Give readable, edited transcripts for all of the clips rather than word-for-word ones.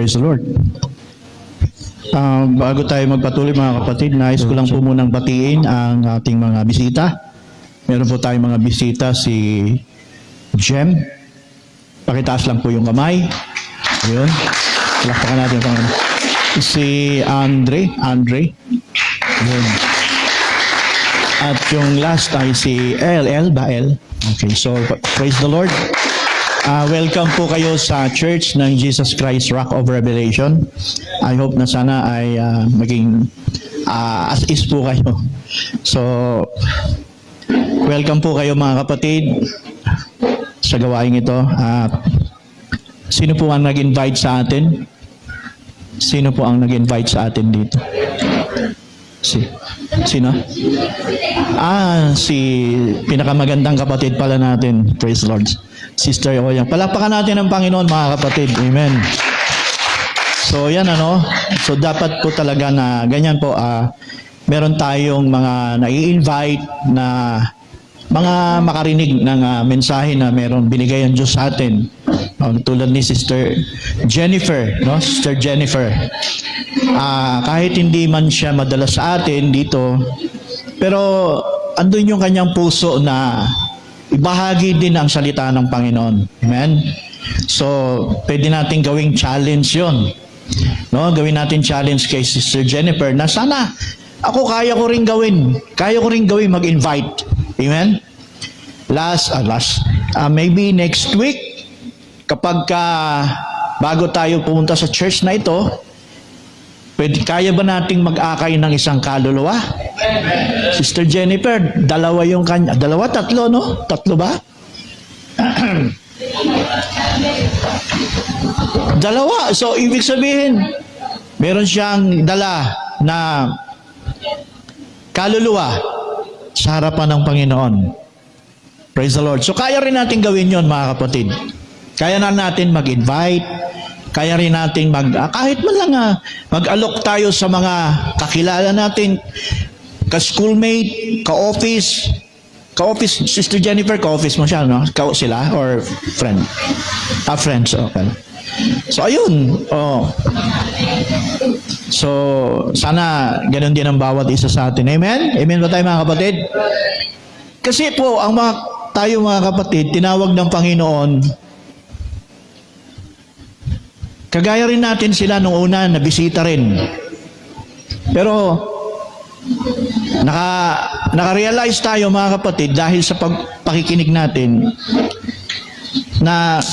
Praise the Lord. Bago tayo magpatuloy mga kapatid, nais ko lang po munang batiin ang ating mga bisita. Meron po tayong mga bisita, si Jem. Pakitaas lang po yung kamay. Ayun. Palakpakan natin ang pangalan. Si Andre. Ayun. At yung last ay si El Bael. Okay, so praise the Lord. Welcome po kayo sa Church ng Jesus Christ Rock of Revelation. I hope na sana ay maging as is po kayo. So, welcome po kayo mga kapatid sa gawain ito. Sino po ang nag-invite sa atin? Sino po ang nag-invite sa atin dito? Sino? Si pinakamagandang kapatid pala natin. Praise the Lord. Sister Oyang. Palakpakan natin ang Panginoon mga kapatid. Amen. So yan So dapat po talaga na ganyan po. Meron tayong mga nai-invite na mga makarinig ng mensahe na meron binigay ang Diyos sa atin. Tulad ni Sister Jennifer, Sister Jennifer. Kahit hindi man siya madala sa atin dito, pero andun yung kanyang puso na ibahagi din ang salita ng Panginoon. Amen? So, pwede natin gawing challenge yun. Gawin natin challenge kay Sister Jennifer na sana ako kaya ko rin gawin. Kaya ko rin gawin mag-invite. Amen? Maybe next week, kapag bago tayo pumunta sa church na ito, kaya ba nating mag-akay ng isang kaluluwa? Sister Jennifer, dalawa yung kanya. Tatlo, no? Tatlo ba? Dalawa. So, ibig sabihin, meron siyang dala na kaluluwa sa harapan ng Panginoon. Praise the Lord. So, kaya rin natin gawin yon mga kapatid. Kaya na natin mag-invite. Kaya rin natin kahit man lang mag-alok tayo sa mga kakilala natin, ka-schoolmate, ka-office, Sister Jennifer, ka-office mo siya, no? Sila, or friend? Friends, okay. So, ayun. So, sana ganun din ang bawat isa sa atin. Amen? Amen ba tayo mga kapatid? Kasi po, tayo mga kapatid, tinawag ng Panginoon, kagaya rin natin sila nung una, nabisita rin. Pero, naka-realize tayo mga kapatid dahil sa pakikinig natin na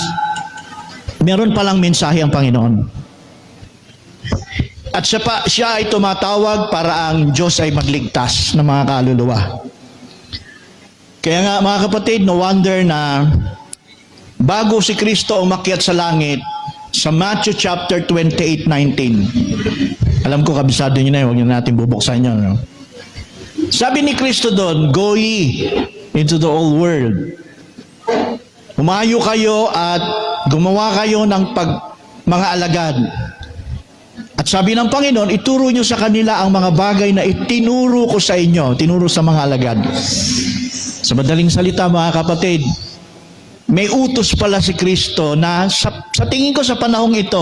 meron palang mensahe ang Panginoon. At siya ay tumatawag para ang Diyos ay magligtas ng mga kaluluwa. Kaya nga mga kapatid, no wonder na bago si Kristo umakyat sa langit, sa Matthew chapter 28:19. Alam ko kabisado niyo na yun, huwag niyo natin bubuksan yun. No? Sabi ni Kristo doon, go ye into the whole world. Humayo kayo at gumawa kayo ng mga alagad. At sabi ng Panginoon, ituro niyo sa kanila ang mga bagay na itinuro ko sa inyo, tinuro sa mga alagad. Sa madaling salita mga kapatid, may utos pala si Kristo na sa tingin ko sa panahong ito,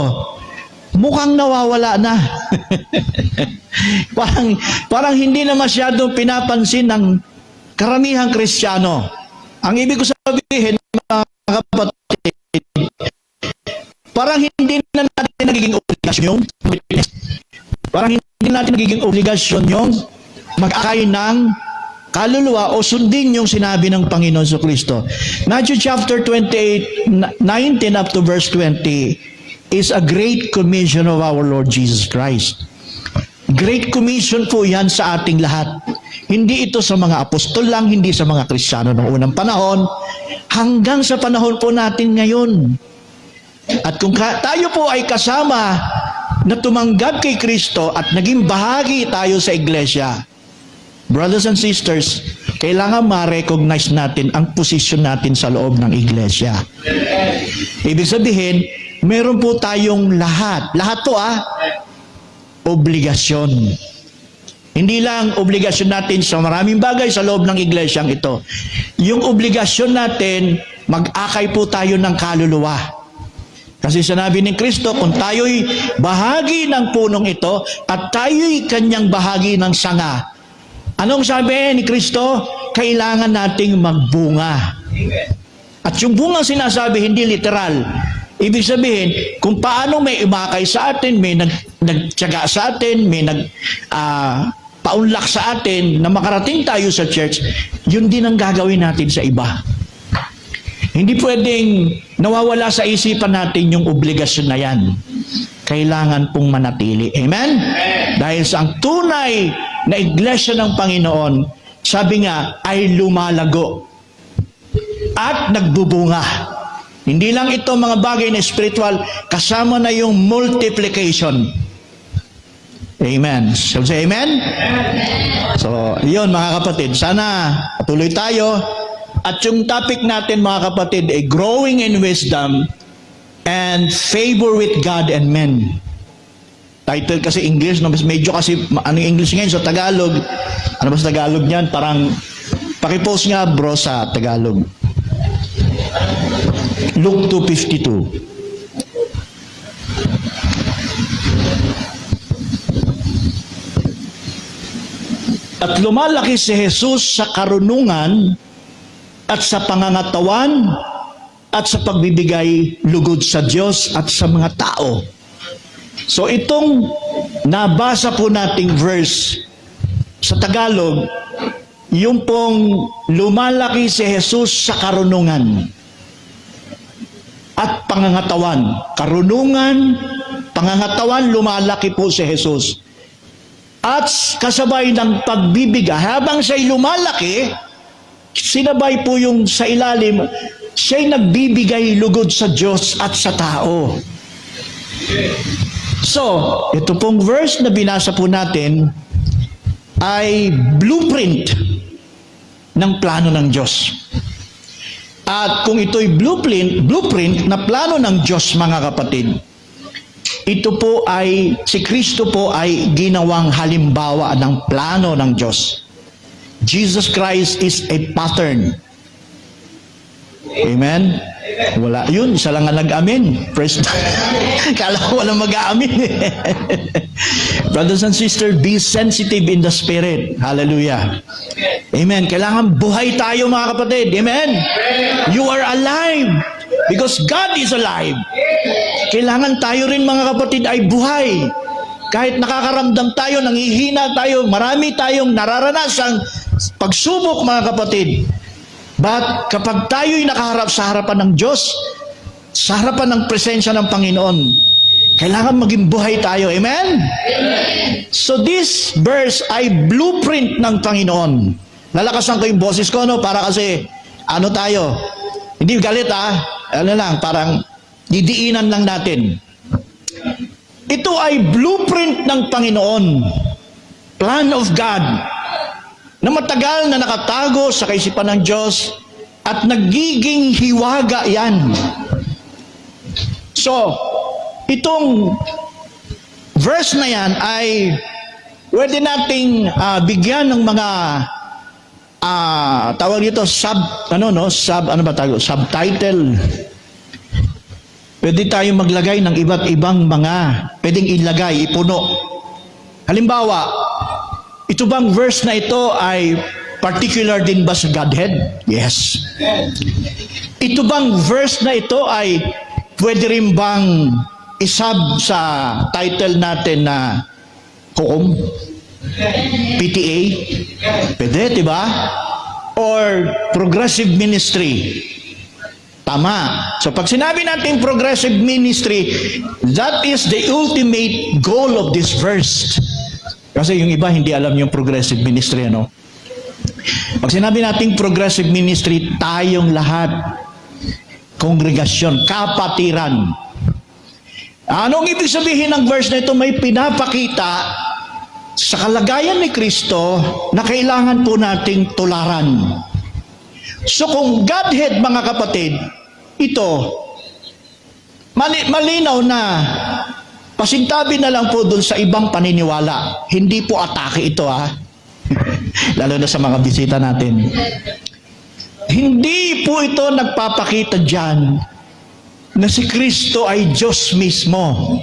mukhang nawawala na. parang hindi na masyadong pinapansin ng karamihang Kristiyano. Ang ibig ko sabihin, mga kapatid, parang hindi na natin nagiging obligasyon yung mag-akay ng kaluluwa o sundin yung sinabi ng Panginoon sa Kristo. Matthew chapter 28:19 up to verse 20 is a great commission of our Lord Jesus Christ. Great commission po yan sa ating lahat. Hindi ito sa mga apostol lang, hindi sa mga Kristiyano noong unang panahon, hanggang sa panahon po natin ngayon. At kung tayo po ay kasama na tumanggap kay Kristo at naging bahagi tayo sa iglesia, brothers and sisters, kailangan ma-recognize natin ang posisyon natin sa loob ng iglesia. Ibig sabihin, meron po tayong lahat po obligasyon. Hindi lang obligasyon natin sa maraming bagay sa loob ng iglesyang ito. Yung obligasyon natin, mag-akay po tayo ng kaluluwa. Kasi sinabi ni Kristo, kung tayo'y bahagi ng punong ito at tayo'y kanyang bahagi ng sanga, anong sabi ni Kristo? Kailangan nating magbunga. At yung bungang sinasabi, hindi literal. Ibig sabihin, kung paano may umakay sa atin, may nagtiyaga sa atin, may paunlak sa atin na makarating tayo sa church, yun din ang gagawin natin sa iba. Hindi pwedeng nawawala sa isipan natin yung obligasyon na yan. Kailangan pong manatili. Amen? Dahil sa ang tunay na iglesia ng Panginoon, sabi nga, ay lumalago at nagbubunga. Hindi lang ito mga bagay na spiritual, kasama na yung multiplication. Amen. Shall we say amen? So, yun mga kapatid. Sana patuloy tayo. At yung topic natin mga kapatid ay growing in wisdom and favor with God and men. Title kasi English, no? Medyo kasi, ano yung English ngayon sa Tagalog? Ano ba sa Tagalog niyan? Parang, pakipost nga bro sa Tagalog. Luke 2:52. At lumalaki si Jesus sa karunungan at sa pangangatawan at sa pagbibigay lugod sa Diyos at sa mga tao. So itong nabasa po nating verse sa Tagalog, yung pong lumalaki si Jesus sa karunungan at pangangatawan. Karunungan, pangangatawan, lumalaki po si Jesus. At kasabay ng pagbibigay, habang siya'y lumalaki, sinabay po yung sa ilalim, siya'y nagbibigay lugod sa Diyos at sa tao. So, ito pong verse na binasa po natin ay blueprint ng plano ng Diyos. At kung ito'y blueprint na plano ng Diyos, mga kapatid, ito po ay, si Kristo po ay ginawang halimbawa ng plano ng Diyos. Jesus Christ is a pattern. Amen? Wala. Yun, isa lang ang nag-amin. Praise God. Kala ko walang mag-aamin. Brothers and sisters, be sensitive in the spirit. Hallelujah. Amen. Kailangan buhay tayo mga kapatid. Amen? You are alive because God is alive. Kailangan tayo rin mga kapatid ay buhay. Kahit nakakaramdam tayo, nanghihina tayo, marami tayong nararanasang pagsubok mga kapatid. But kapag tayo'y nakaharap sa harapan ng Diyos, sa harapan ng presensya ng Panginoon, kailangan maging buhay tayo. Amen? Amen. So this verse ay blueprint ng Panginoon. Lalakasan ko yung boses ko, no? Para kasi, ano tayo? Hindi galit, ano lang, parang didiinan lang natin. Ito ay blueprint ng Panginoon. Plan of God. Na matagal na nakatago sa kaisipan ng Diyos at nagiging hiwaga yan. So, itong verse na yan ay pwede nating bigyan ng mga tawag dito subtitle. Pwede tayo maglagay ng iba't ibang mga pwedeng ilagay, ipuno. Halimbawa, ito bang verse na ito ay particular din ba sa Godhead? Yes. Ito bang verse na ito ay pwede rin bang isab sa title natin na Hukom? PTA? Pwede, di ba? Or Progressive Ministry? Tama. So pag sinabi natin progressive ministry, that is the ultimate goal of this verse. Kasi yung iba hindi alam yung progressive ministry, ano? Pag sinabi natin progressive ministry, tayong lahat, kongregasyon, kapatiran. Anong ibig sabihin ng verse na ito? May pinapakita sa kalagayan ni Kristo na kailangan po nating tularan. So kung Godhead, mga kapatid, ito, malinaw na pasintabi na lang po dun sa ibang paniniwala. Hindi po atake ito, lalo na sa mga bisita natin. Hindi po ito nagpapakita dyan na si Kristo ay Diyos mismo.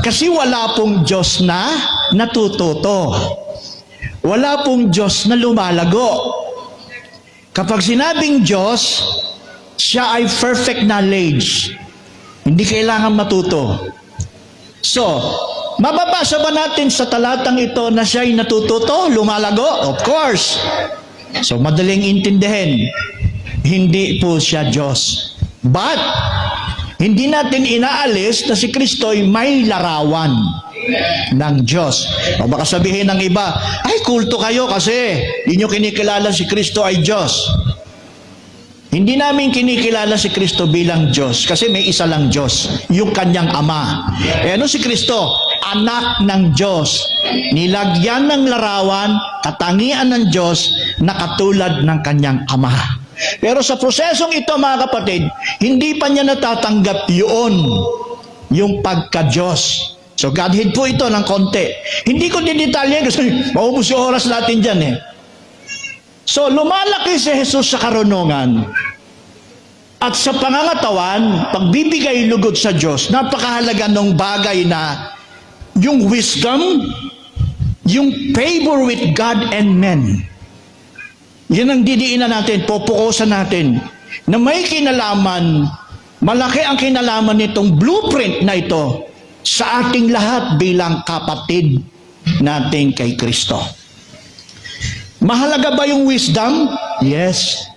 Kasi wala pong Diyos na natututo. Wala pong Diyos na lumalago. Kapag sinabing Diyos, siya ay perfect knowledge. Hindi kailangan matuto. So, mababasa ba natin sa talatang ito na siya ay natututo, lumalago? Of course. So, madaling intindihin. Hindi po siya Diyos. But, hindi natin inaalis na si Kristo ay may larawan ng Diyos. O baka sabihin ng iba, ay kulto kayo kasi hindi nyo kinikilala si Kristo ay Diyos. Hindi namin kinikilala si Kristo bilang Diyos kasi may isa lang Diyos, yung kanyang Ama. Eh ano si Kristo? Anak ng Diyos. Nilagyan ng larawan, katangian ng Diyos na katulad ng kanyang Ama. Pero sa prosesong ito mga kapatid, hindi pa niya natatanggap yung pagka-Diyos. So Godhead po ito ng konti. Hindi ko dinetalye kasi maubos yung oras natin dyan eh. So lumalaki si Jesus sa karunungan at sa pangangatawan, pagbibigay lugod sa Diyos, napakahalaga ng bagay na yung wisdom, yung favor with God and men. Yan ang didiinan natin, pupukusan natin, na may kinalaman, malaki ang kinalaman nitong blueprint na ito sa ating lahat bilang kapatid natin kay Kristo. Mahalaga ba yung wisdom? Yes.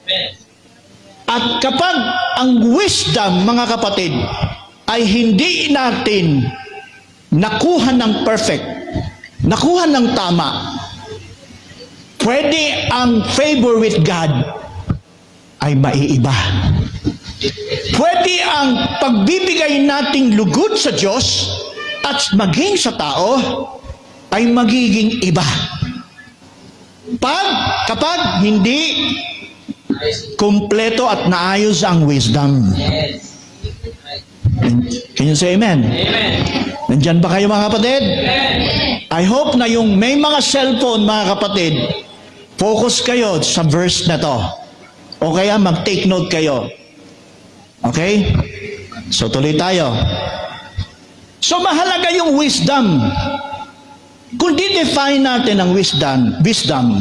At kapag ang wisdom, mga kapatid, ay hindi natin nakuha ng perfect, nakuha ng tama, pwede ang favor with God ay maiiba. Pwede ang pagbibigay nating lugod sa Diyos at maging sa tao ay magiging iba. Kapag hindi kumpleto at naayos ang wisdom. Can you say amen? Amen. Nandyan ba kayo mga kapatid? Amen. I hope na yung may mga cellphone mga kapatid, focus kayo sa verse na to. O kaya mag-take note kayo. Okay? So tuloy tayo. So mahalaga yung wisdom. Kung di-define natin ang wisdom,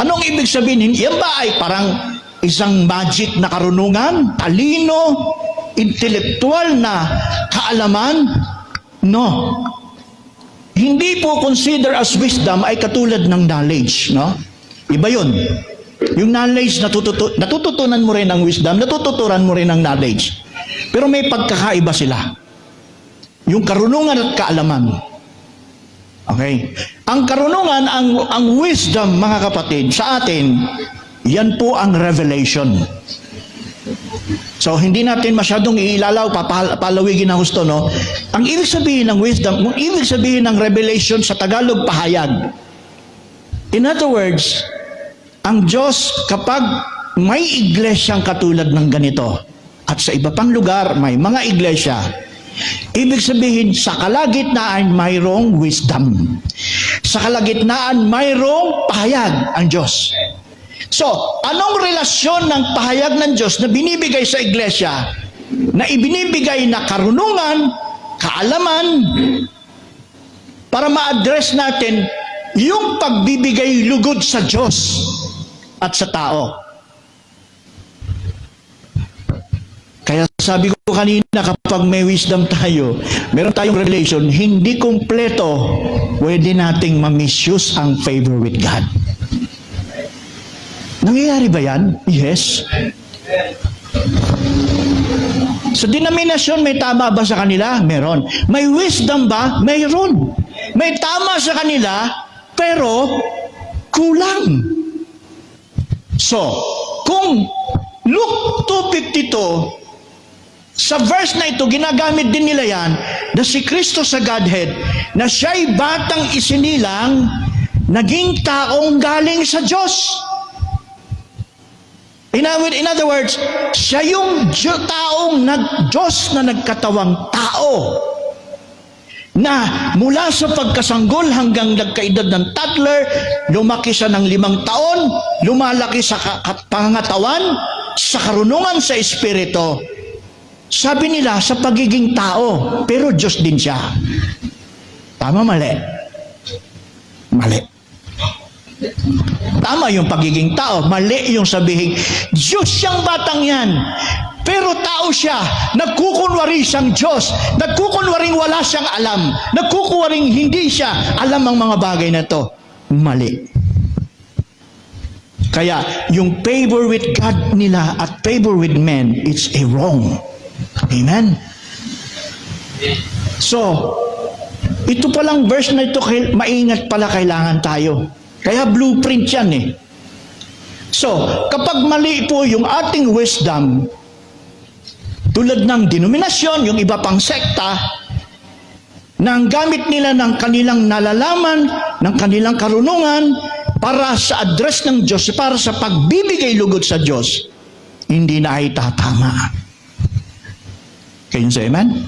anong ibig sabihin? Yan ba ay parang isang magic na karunungan? Talino? Intellectual na kaalaman? No. Hindi po consider as wisdom ay katulad ng knowledge, no? Iba yun. Yung knowledge, natututunan mo rin ang wisdom, natututuran mo rin ang knowledge. Pero may pagkakaiba sila. Yung karunungan at kaalaman. Okay? Ang karunungan, ang wisdom, mga kapatid, sa atin, yan po ang revelation. So, hindi natin masyadong iilalaw, palawigin na gusto, no? Ang ibig sabihin ng wisdom, ang ibig sabihin ng revelation sa Tagalog, pahayag. In other words, ang Diyos, kapag may iglesyang katulad ng ganito, at sa iba pang lugar, may mga iglesia, ibig sabihin, sa kalagitnaan, mayroong wisdom. Sa kalagitnaan, mayroong pahayag ang Diyos. So, anong relasyon ng pahayag ng Diyos na binibigay sa iglesia, na ibinibigay na karunungan, kaalaman, para ma-address natin yung pagbibigay lugod sa Diyos at sa tao? Kaya sabi ko kanina, kapag may wisdom tayo, meron tayong revelation, hindi kumpleto, pwede nating ma-misuse ang favor with God. Nangyayari ba yan? Yes. Sa denominasyon, may tama ba sa kanila? Meron. May wisdom ba? Mayroon. May tama sa kanila, pero kulang. So, kung Luke 2:52, sa verse na ito, ginagamit din nila yan, na si Kristo sa Godhead, na siya'y batang isinilang, naging taong galing sa Diyos. In other words, siya yung taong Diyos na nagkatawang tao, na mula sa pagkasanggol hanggang nagkaedad ng toddler, lumaki siya ng 5 taon, lumalaki sa pangangatawan, sa karunungan sa Espiritu, Sabi nila sa pagiging tao, pero Diyos din siya. Tama, mali? Mali. Tama yung pagiging tao, mali yung sabihin, Diyos siyang batang yan. Pero tao siya, nagkukunwari siyang Diyos, nagkukunwaring wala siyang alam, nagkukunwaring hindi siya alam ang mga bagay na to. Mali. Kaya yung favor with God nila at favor with men, it's a wrong. Amen? So, ito palang verse na ito, maingat pala kailangan tayo. Kaya blueprint yan eh. So, kapag mali po yung ating wisdom, tulad ng denominasyon, yung iba pang sekta, na ang gamit nila ng kanilang nalalaman, ng kanilang karunungan, para sa address ng Diyos, para sa pagbibigay lugod sa Diyos, hindi na ay tatama. Kayo sa amen?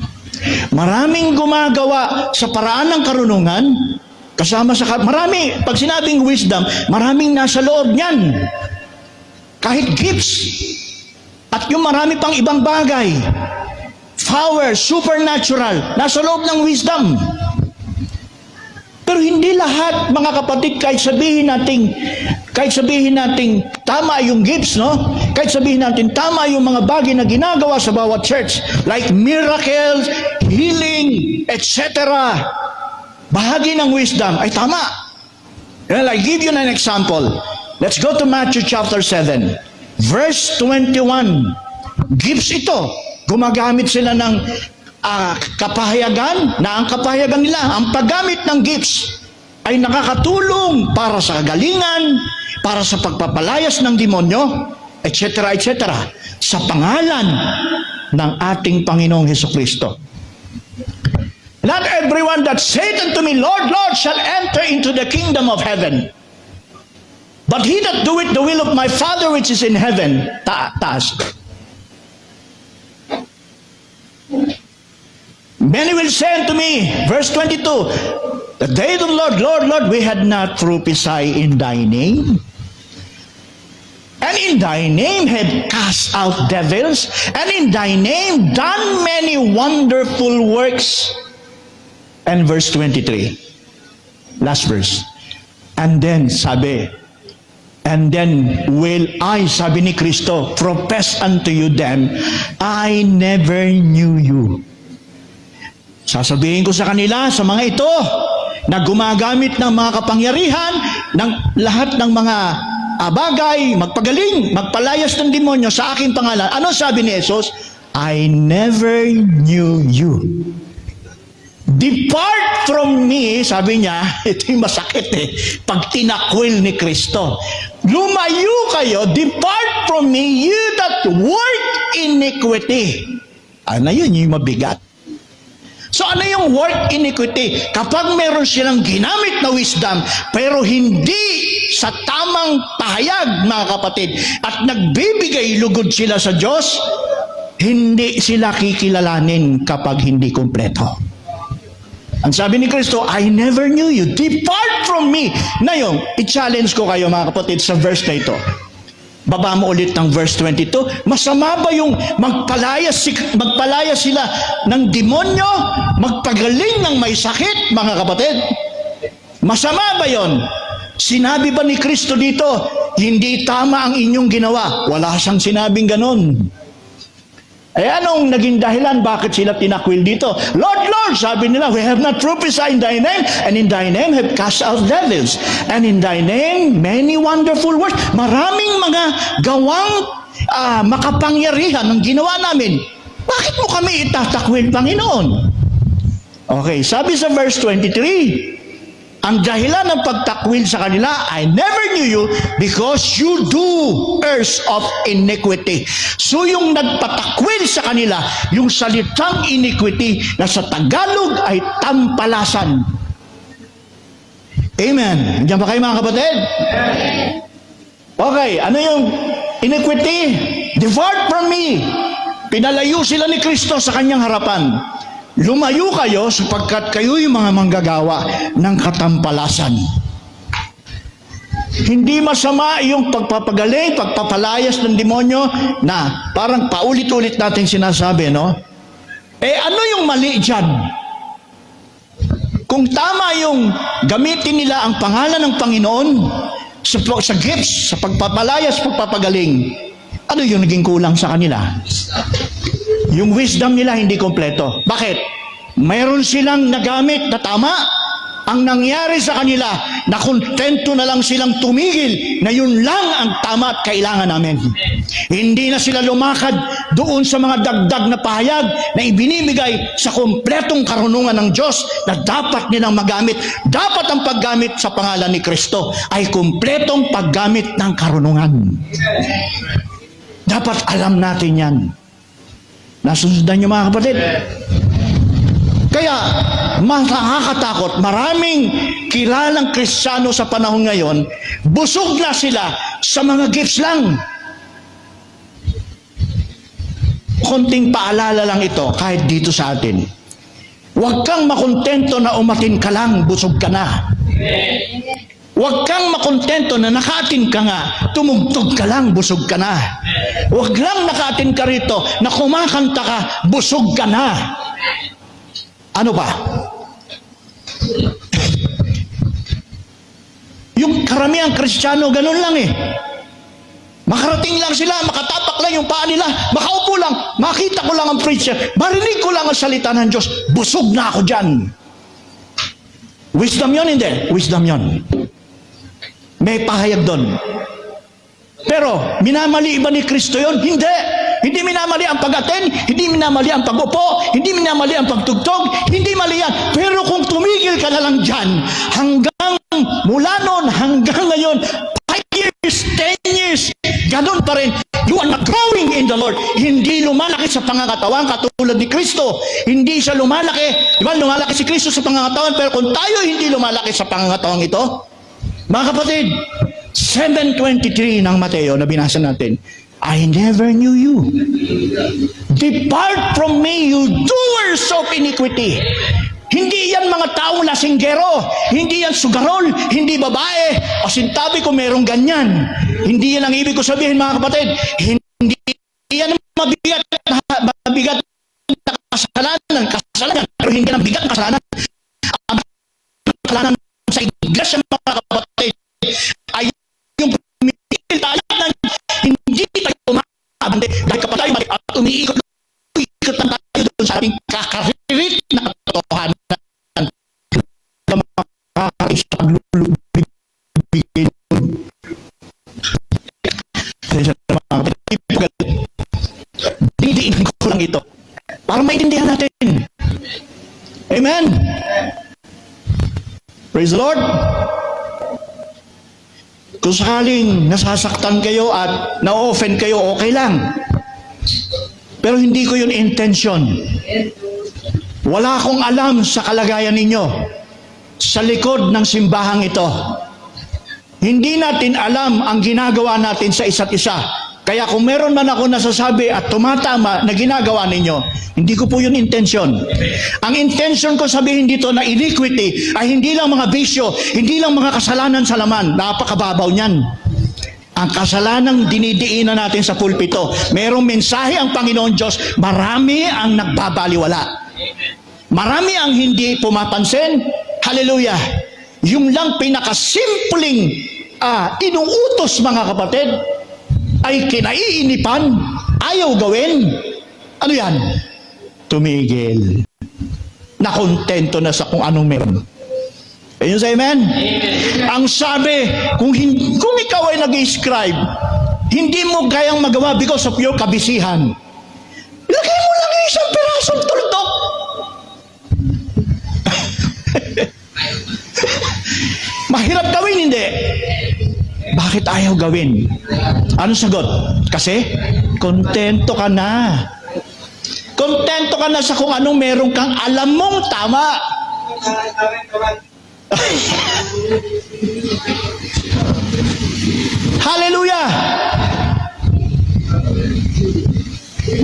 Maraming gumagawa sa paraan ng karunungan, kasama sa marami, pag sinabing wisdom, maraming nasa loob niyan. Kahit gifts. At yung marami pang ibang bagay. Power, supernatural, nasa loob ng wisdom. Pero hindi lahat, mga kapatid, kahit sabihin nating tama yung gifts, no? Kahit sabihin natin tama yung mga bagay na ginagawa sa bawat church, like miracles, healing, etc. Bahagi ng wisdom ay tama. Well, I give you an example. Let's go to Matthew chapter 7, verse 21. Gifts ito. Gumagamit sila ng kapahayagan, na ang kapahayagan nila, ang paggamit ng gifts ay nakakatulong para sa kagalingan, para sa pagpapalayas ng demonyo, etc., etc., sa pangalan ng ating Panginoong Hesukristo. Not everyone that saith unto me, Lord, Lord, shall enter into the kingdom of heaven, but he that doeth the will of my Father which is in heaven. Taas. Many will say unto me, verse 22, the day of the Lord, Lord, Lord, we had not prophesied in thy name, and in thy name had cast out devils, and in thy name done many wonderful works. And verse 23, last verse. And then, sabi, and then will I, sabi ni Kristo, profess unto you them, I never knew you. Sasabihin ko sa kanila, sa mga ito, na gumagamit ng mga kapangyarihan, ng lahat ng mga bagay, magpagaling, magpalayas ng demonyo sa aking pangalan. Ano sabi ni Jesus? I never knew you. Depart from me, sabi niya, ito yung masakit eh, pag tinakwil ni Kristo. Lumayo kayo, depart from me, you that work iniquity. Ano yun, yung mabigat. So ano yung work iniquity? Kapag meron silang ginamit na wisdom, pero hindi sa tamang pahayag, mga kapatid, at nagbibigay lugod sila sa Diyos, hindi sila kikilalanin kapag hindi kumpleto. Ang sabi ni Kristo, I never knew you. Depart from me. Ngayon, i-challenge ko kayo, mga kapatid, sa verse na ito. Baba mo ulit ng verse 22. Masama ba yung magpalaya sila ng demonyo? Magpagaling ng may sakit, mga kapatid? Masama ba yon? Sinabi ba ni Kristo dito, hindi tama ang inyong ginawa? Wala siyang sinabing ganon. Eh anong naging dahilan bakit sila tinakwil dito? Lord, Lord, sabi nila, we have not prophesied in thy name, and in thy name have cast out devils, and in thy name many wonderful works. Maraming mga gawang makapangyarihan ang ginawa namin. Bakit mo kami itatakwil, Panginoon? Okay, sabi sa verse 23, ang dahilan ng pagtakwil sa kanila, I never knew you because you do errs of iniquity. So yung nagpatakwil sa kanila, yung salitang iniquity na sa Tagalog ay tampalasan. Amen. Diyan ba kayo, mga kapatid? Okay, ano yung iniquity? Depart from me. Pinalayo sila ni Kristo sa kanyang harapan. Lumayo kayo sapagkat kayo yung mga manggagawa ng katampalasan. Hindi masama yung pagpapagaling, pagpapalayas ng demonyo na parang paulit-ulit natin sinasabi, no? Ano yung mali dyan? Kung tama yung gamitin nila ang pangalan ng Panginoon sa gifts, sa pagpapalayas, pagpapagaling, ano yung naging kulang sa kanila? Yung wisdom nila hindi kompleto. Bakit? Mayroon silang nagamit na tama. Ang nangyari sa kanila, na kontento na lang silang tumigil na yun lang ang tama at kailangan namin. Hindi na sila lumakad doon sa mga dagdag na pahayag na ibinibigay sa kompletong karunungan ng Diyos na dapat nilang magamit. Dapat ang paggamit sa pangalan ni Kristo ay kompletong paggamit ng karunungan. Dapat alam natin yan. Nasundan niyo mga kapatid? Kaya, nakakatakot, maraming kilalang Kristiyano sa panahon ngayon, busog na sila sa mga gifts lang. Konting paalala lang ito, kahit dito sa atin. Huwag kang makontento na umatin ka lang, busog ka na. Huwag kang makontento na nakaatin ka nga, tumugtog ka lang, busog ka na. Huwag lang nakaatin ka rito, na kumakanta ka, busog ka na. Ano ba? Yung karamihang Kristiyano, ganun lang eh. Makarating lang sila, makatapak lang yung paa nila, makaupo lang, makita ko lang ang preacher, marinig ko lang ang salita ng Diyos, busog na ako dyan. Wisdom yun, hindi? Wisdom yun. May pahayag doon. Pero, minamali ba ni Kristo yun? Hindi. Hindi minamali ang pag-attend, hindi minamali ang pag-upo, hindi minamali ang pagtugtog, hindi mali yan. Pero kung tumigil ka na lang dyan, hanggang mula noon, hanggang ngayon, 5 years, 10 years, ganun pa rin, you are not growing in the Lord. Hindi lumalaki sa pangangatawan katulad ni Kristo. Hindi siya lumalaki. Di ba, lumalaki si Kristo sa pangangatawan, pero kung tayo hindi lumalaki sa pangangatawang ito, mga kapatid, 7:23 ng Mateo na binasa natin, I never knew you. Depart from me, you doers of iniquity. Hindi yan mga taong lasinggero, hindi yan sugarol, hindi babae, o sintabi ko merong ganyan. Hindi yan ang ibig ko sabihin mga kapatid. Hindi yan mabigat na kasalanan, pero hindi yan bigat na kasalanan. Ang kasalanan sa iglesia mga kapatid ay yung pumipil tayo ng hindi tayo umabante dahil kapag tayo at umiikot lang tayo doon sa ating kakaririt na katotohanan na makakaris sa paglulubigin. Didiin ko lang ito para maintindihan natin. Amen. Praise the Lord. Kung sakaling nasasaktan kayo at na-offend kayo, okay lang. Pero hindi ko yun intention. Wala akong alam sa kalagayan ninyo sa likod ng simbahang ito. Hindi natin alam ang ginagawa natin sa isa't isa. Kaya kung meron man ako nasasabi at tumatama na ginagawa ninyo, hindi ko po yun intention. Ang intention ko sabihin dito na iniquity ay hindi lang mga bisyo, hindi lang mga kasalanan sa laman. Napakababaw niyan. Ang kasalanang dinidiinan natin sa pulpito, merong mensahe ang Panginoon Diyos, marami ang nagbabaliwala. Marami ang hindi pumapansin. Hallelujah. Yung lang pinakasimpleng inuutos mga kapatid, ay kinaiinipan, ayaw gawin. Ano yan? Tumigil. Nakontento na sa kung anong meron. Ayun sa amen? Ang sabi, kung ikaw ay nag-scribe, hindi mo kayang magawa because of your kabisihan. Lagay mo lang isang pirasong tuldok. Mahirap gawin, hindi. Bakit ayaw gawin? Ano sagot? Kasi kontento ka na. Kontento ka na sa kung anong meron kang alam mong tama. Hallelujah!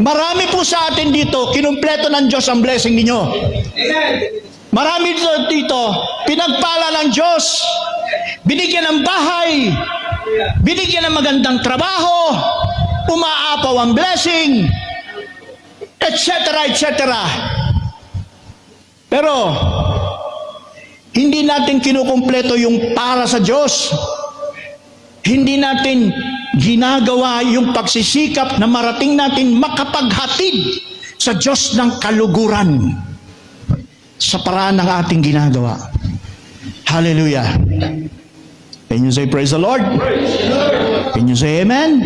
Marami po sa atin dito, kinumpleto ng Diyos ang blessing ninyo. Marami dito, pinagpala ng Diyos. binigyan ng bahay, binigyan ng magandang trabaho, umaapaw ang blessing, etc., etc. Pero, hindi natin kinukumpleto yung para sa Diyos. Hindi natin ginagawa yung pagsisikap na marating natin makapaghatid sa Diyos ng kaluguran sa paraan ng ating ginagawa. Hallelujah. Can you say praise the Lord? Can you say amen?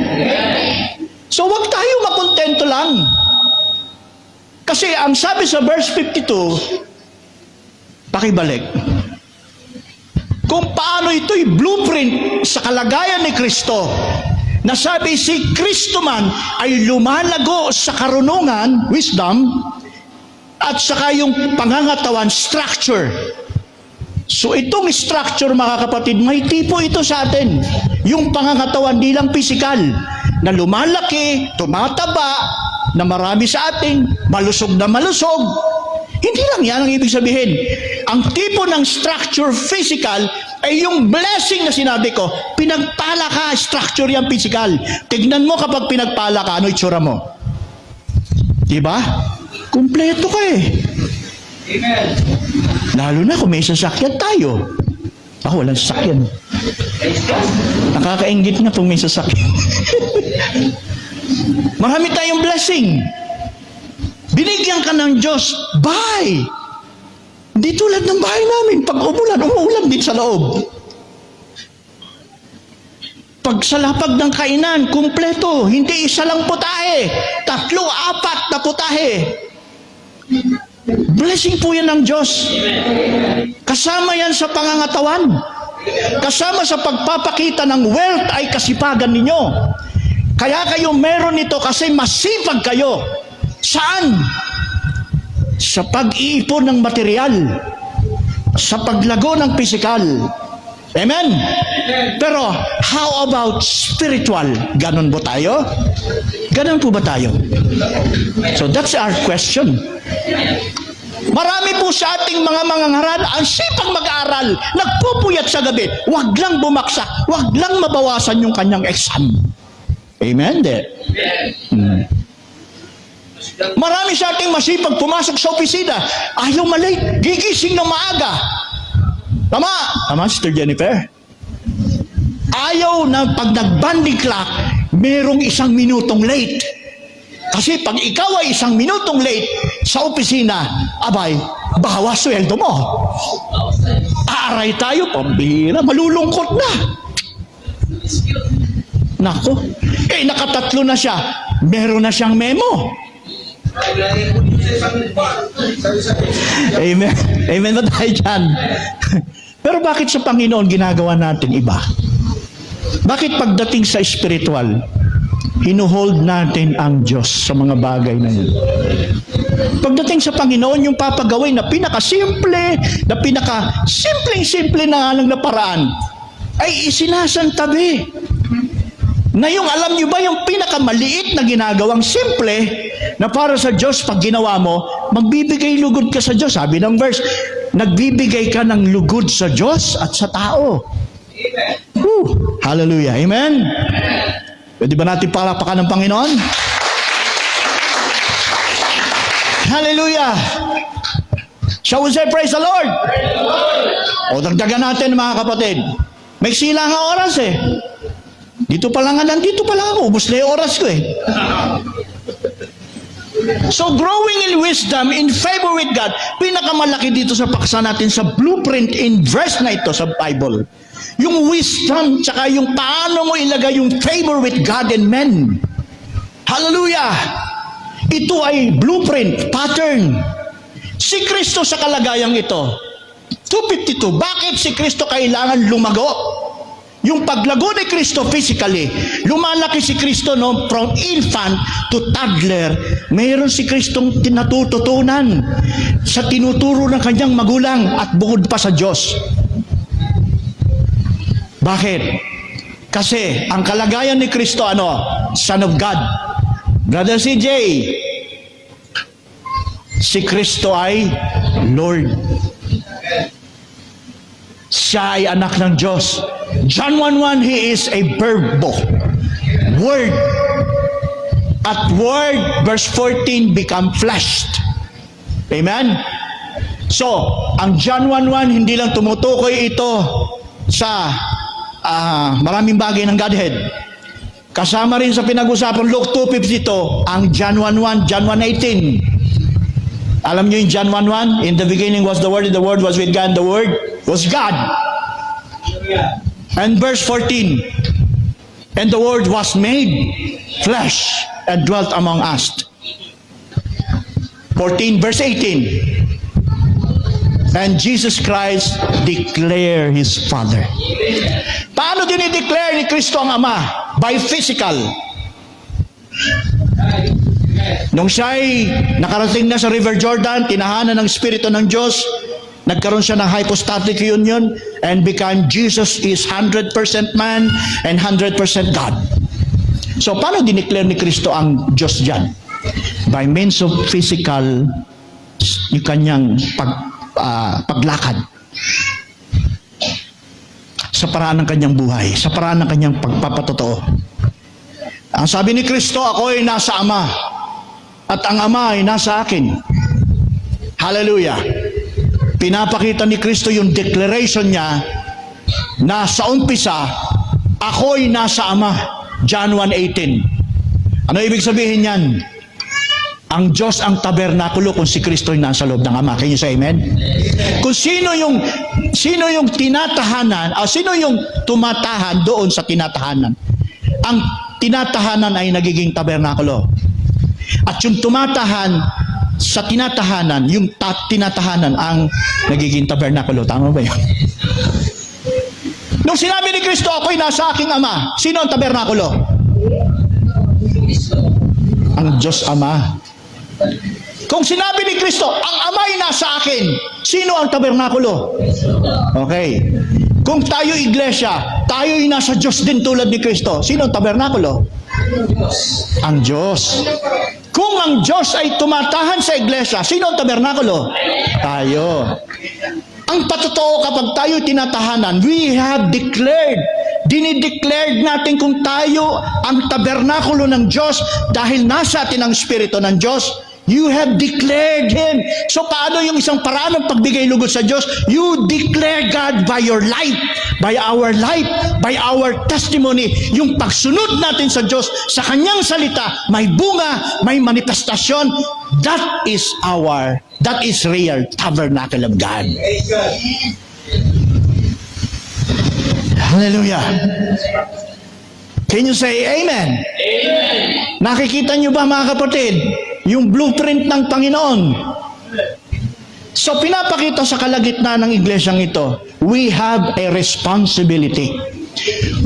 So wag tayo makontento lang. Kasi ang sabi sa verse 52, pakibalik, kung paano ito'y blueprint sa kalagayan ni Kristo, na sabi si Kristo man ay lumalago sa karunungan, wisdom, at saka yung pangangatawan, structure. So itong structure, mga kapatid, may tipo ito sa atin. Yung pangangatawan, di lang physical, na lumalaki, tumataba, na marami sa atin, malusog na malusog. Hindi lang yan ang ibig sabihin. Ang tipo ng structure physical ay yung blessing na sinabi ko. Pinagpala ka, structure yan physical. Tignan mo kapag pinagpala ka, ano itsura mo? Diba? Kumpleto ka eh. Amen. Lalo na kung may sasakyan tayo. Ako, walang sasakyan. Nakakaingit nga kung may sasakyan. Marami tayong blessing. Binigyan ka ng Diyos, bahay. Hindi tulad ng bahay namin. Pag umuulan din sa loob. Pag sa lapag ng kainan, kumpleto. Hindi isa lang putahe. 3, 4 na putahe. Blessing po yan ng Diyos. Kasama yan sa pangangatawan. Kasama sa pagpapakita ng wealth ay kasipagan ninyo. Kaya kayo meron nito kasi masipag kayo. Saan? Sa pag-iipon ng material. Sa paglago ng physical. Amen? Pero, how about spiritual? Ganon po tayo? Ganon po ba tayo? So, that's our question. Marami po sa ating mga mangangaral, ang sipag mag-aaral, nagpupuyat sa gabi, wag lang bumaksak, wag lang mabawasan yung kanyang exam. Amen? Marami sa ating masipag pumasok sa opisina, ayaw malate, gigising ng maaga. Tama? Tama, Sister Jennifer? Ayaw na pag nag-banding clock, merong 1 minutong late. Kasi pag ikaw ay 1 minutong late sa opisina, abay, bawas sweldo mo. Aaray tayo, pambira, malulungkot na. Nako, nakatatlo na siya, meron na siyang memo. Amen. Amen na tayo dyan. Pero bakit sa Panginoon ginagawa natin iba? Bakit pagdating sa spiritual, hinuhold natin ang Diyos sa mga bagay na yun? Pagdating sa Panginoon, yung papagawin na pinakasimple, na pinakasimpleng-simple na lang na paraan, ay isinasantabi. Na yung alam nyo ba, yung pinakamaliit na ginagawang simple, na para sa Diyos, pag ginawa mo, magbibigay lugod ka sa Diyos. Sabi ng verse, nagbibigay ka ng lugod sa Diyos at sa tao. Amen. Hallelujah. Amen? Pwede ba natin palapakan ng Panginoon? Hallelujah. Shall we say praise the Lord? O dagdagan natin mga kapatid. May sila nga oras eh. Dito pa lang ako. Ubus na yung oras ko eh. So growing in wisdom, in favor with God, pinakamalaki dito sa paksa natin sa blueprint in verse na ito sa Bible. Yung wisdom, tsaka yung paano mo ilagay yung favor with God and men. Hallelujah! Ito ay blueprint, pattern. Si Kristo sa kalagayang ito. 252, bakit si Kristo kailangan lumago? Yung paglago ni Kristo physically, lumalaki si Kristo from infant to toddler. Mayroon si Kristong natututunan sa tinuturo ng kanyang magulang at bukod pa sa Diyos. Bakit? Kasi ang kalagayan ni Kristo, Son of God. Brother CJ, si Kristo ay Lord. Siya ay anak ng Diyos. John 1:1, He is a verbo. Word. At word, verse 14, become fleshed. Amen? So, ang John 1:1, hindi lang tumutukoy ito sa maraming bagay ng Godhead. Kasama rin sa pinag-usapan Luke 2:52, ang John 1:1, John 1:18. Alam niyo yung John 1:1? In the beginning was the Word, and the Word was with God, and the Word was God. And verse 14, and the Word was made flesh and dwelt among us. 14, verse 18, and Jesus Christ declare His Father. Paano dinideclare ni Kristo ang Ama? By physical. Nung siya'y nakarating na sa River Jordan, tinahanan ng Espiritu ng Diyos, nagkaroon siya ng hypostatic union, and became Jesus is 100% man and 100% God. So, paano dineclare ni Kristo ang Diyos dyan? By means of physical, yung kanyang paglakad. Sa paraan ng kanyang buhay, sa paraan ng kanyang pagpapatotoo. Ang sabi ni Kristo, ako ay nasa Ama, at ang Ama ay nasa akin. Hallelujah. Pinapakita ni Kristo yung declaration niya na sa umpisa, ako'y nasa Ama. John 1:18. Ano ibig sabihin yan? Ang Diyos ang tabernakulo kung si Kristo ay nasa loob ng Ama. Can you say amen? Kung sino yung tinatahanan, sino yung tumatahan doon sa tinatahanan? Ang tinatahanan ay nagiging tabernakulo. At yung tumatahan sa tinatahanan, yung tinatahanan ang nagiging tabernakulo. Tama ba yun? Nung sinabi ni Kristo, ako'y nasa aking Ama, sino ang tabernakulo? Ang Diyos Ama. Kung sinabi ni Kristo, ang Ama'y nasa akin, sino ang tabernakulo? Okay. Kung tayo iglesia, tayo'y nasa Diyos din tulad ni Kristo, sino ang tabernakulo? Ang Diyos. Kung ang Diyos ay tumatahan sa iglesia, sino ang tabernakulo? Tayo. Ang patotoo kapag tayo tinatahanan, we have declared, dinideclared natin kung tayo ang tabernakulo ng Diyos dahil nasa atin ang Espiritu ng Diyos. You have declared Him. So paano yung isang paraan ng pagbigay lugod sa Diyos? You declare God by your life, by our testimony. Yung pagsunod natin sa Diyos, sa Kanyang salita, may bunga, may manifestasyon. That is real tabernacle of God. Hallelujah. Can you say amen? Amen. Nakikita niyo ba mga kapatid? Yung blueprint ng Panginoon. So pinapakita sa kalagitnaan ng iglesyang ito, we have a responsibility.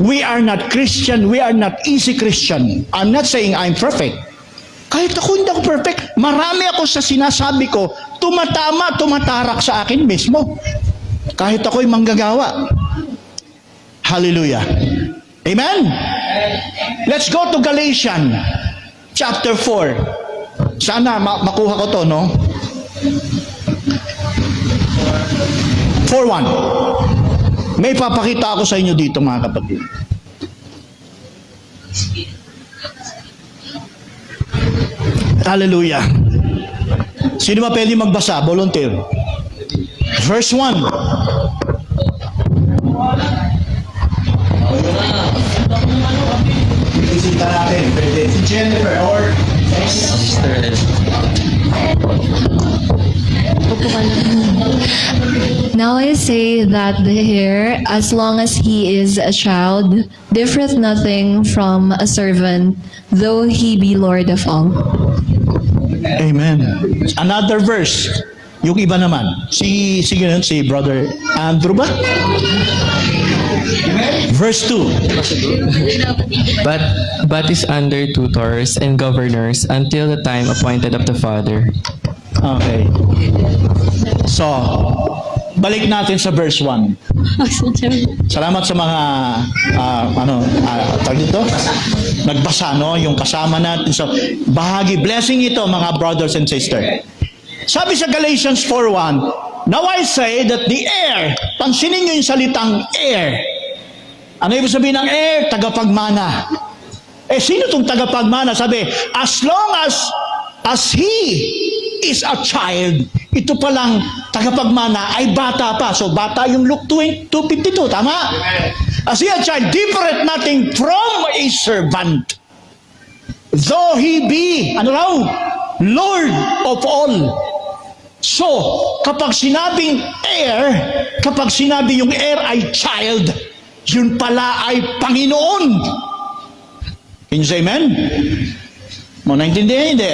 We are not Christian, we are not easy Christian. I'm not saying I'm perfect. Kahit ako hindi ako perfect, marami ako sa sinasabi ko, tumatarak sa akin mismo. Kahit ako'y manggagawa. Hallelujah. Amen? Let's go to Galatians chapter 4. Sana makuha ko to, no? 4:1. May papakita ako sa inyo dito, mga kapatid. Hallelujah. Sino ba pwede magbasa? Volunteer. Verse 1. Bisita natin. Pwede. Si Jennifer or Now I say that the heir, as long as he is a child, differeth nothing from a servant, though he be Lord of all. Amen. Another verse. Yung iba naman. Si Brother Andrew ba? Verse 2. But is under tutors and governors until the time appointed of the Father. Okay. So, balik natin sa verse 1. Salamat sa mga tawag dito? Nagbasa, no? Yung kasama natin. So, bahagi, blessing ito mga brothers and sisters. Sabi sa Galatians 4:1, now I say that the heir, pansinin nyo yung salitang heir. Ano ibig sabihin ng heir? Tagapagmana. Sino itong tagapagmana? Sabi, as long as he is a child, ito palang tagapagmana ay bata pa. So, bata yung Luke 2:52, tama? As he a child, different nothing from a servant. Though he be, Lord of all. So, kapag sinabing heir, kapag sinabi yung heir ay child, yun pala ay Panginoon. Can you say amen? Mo naintindihan, hindi?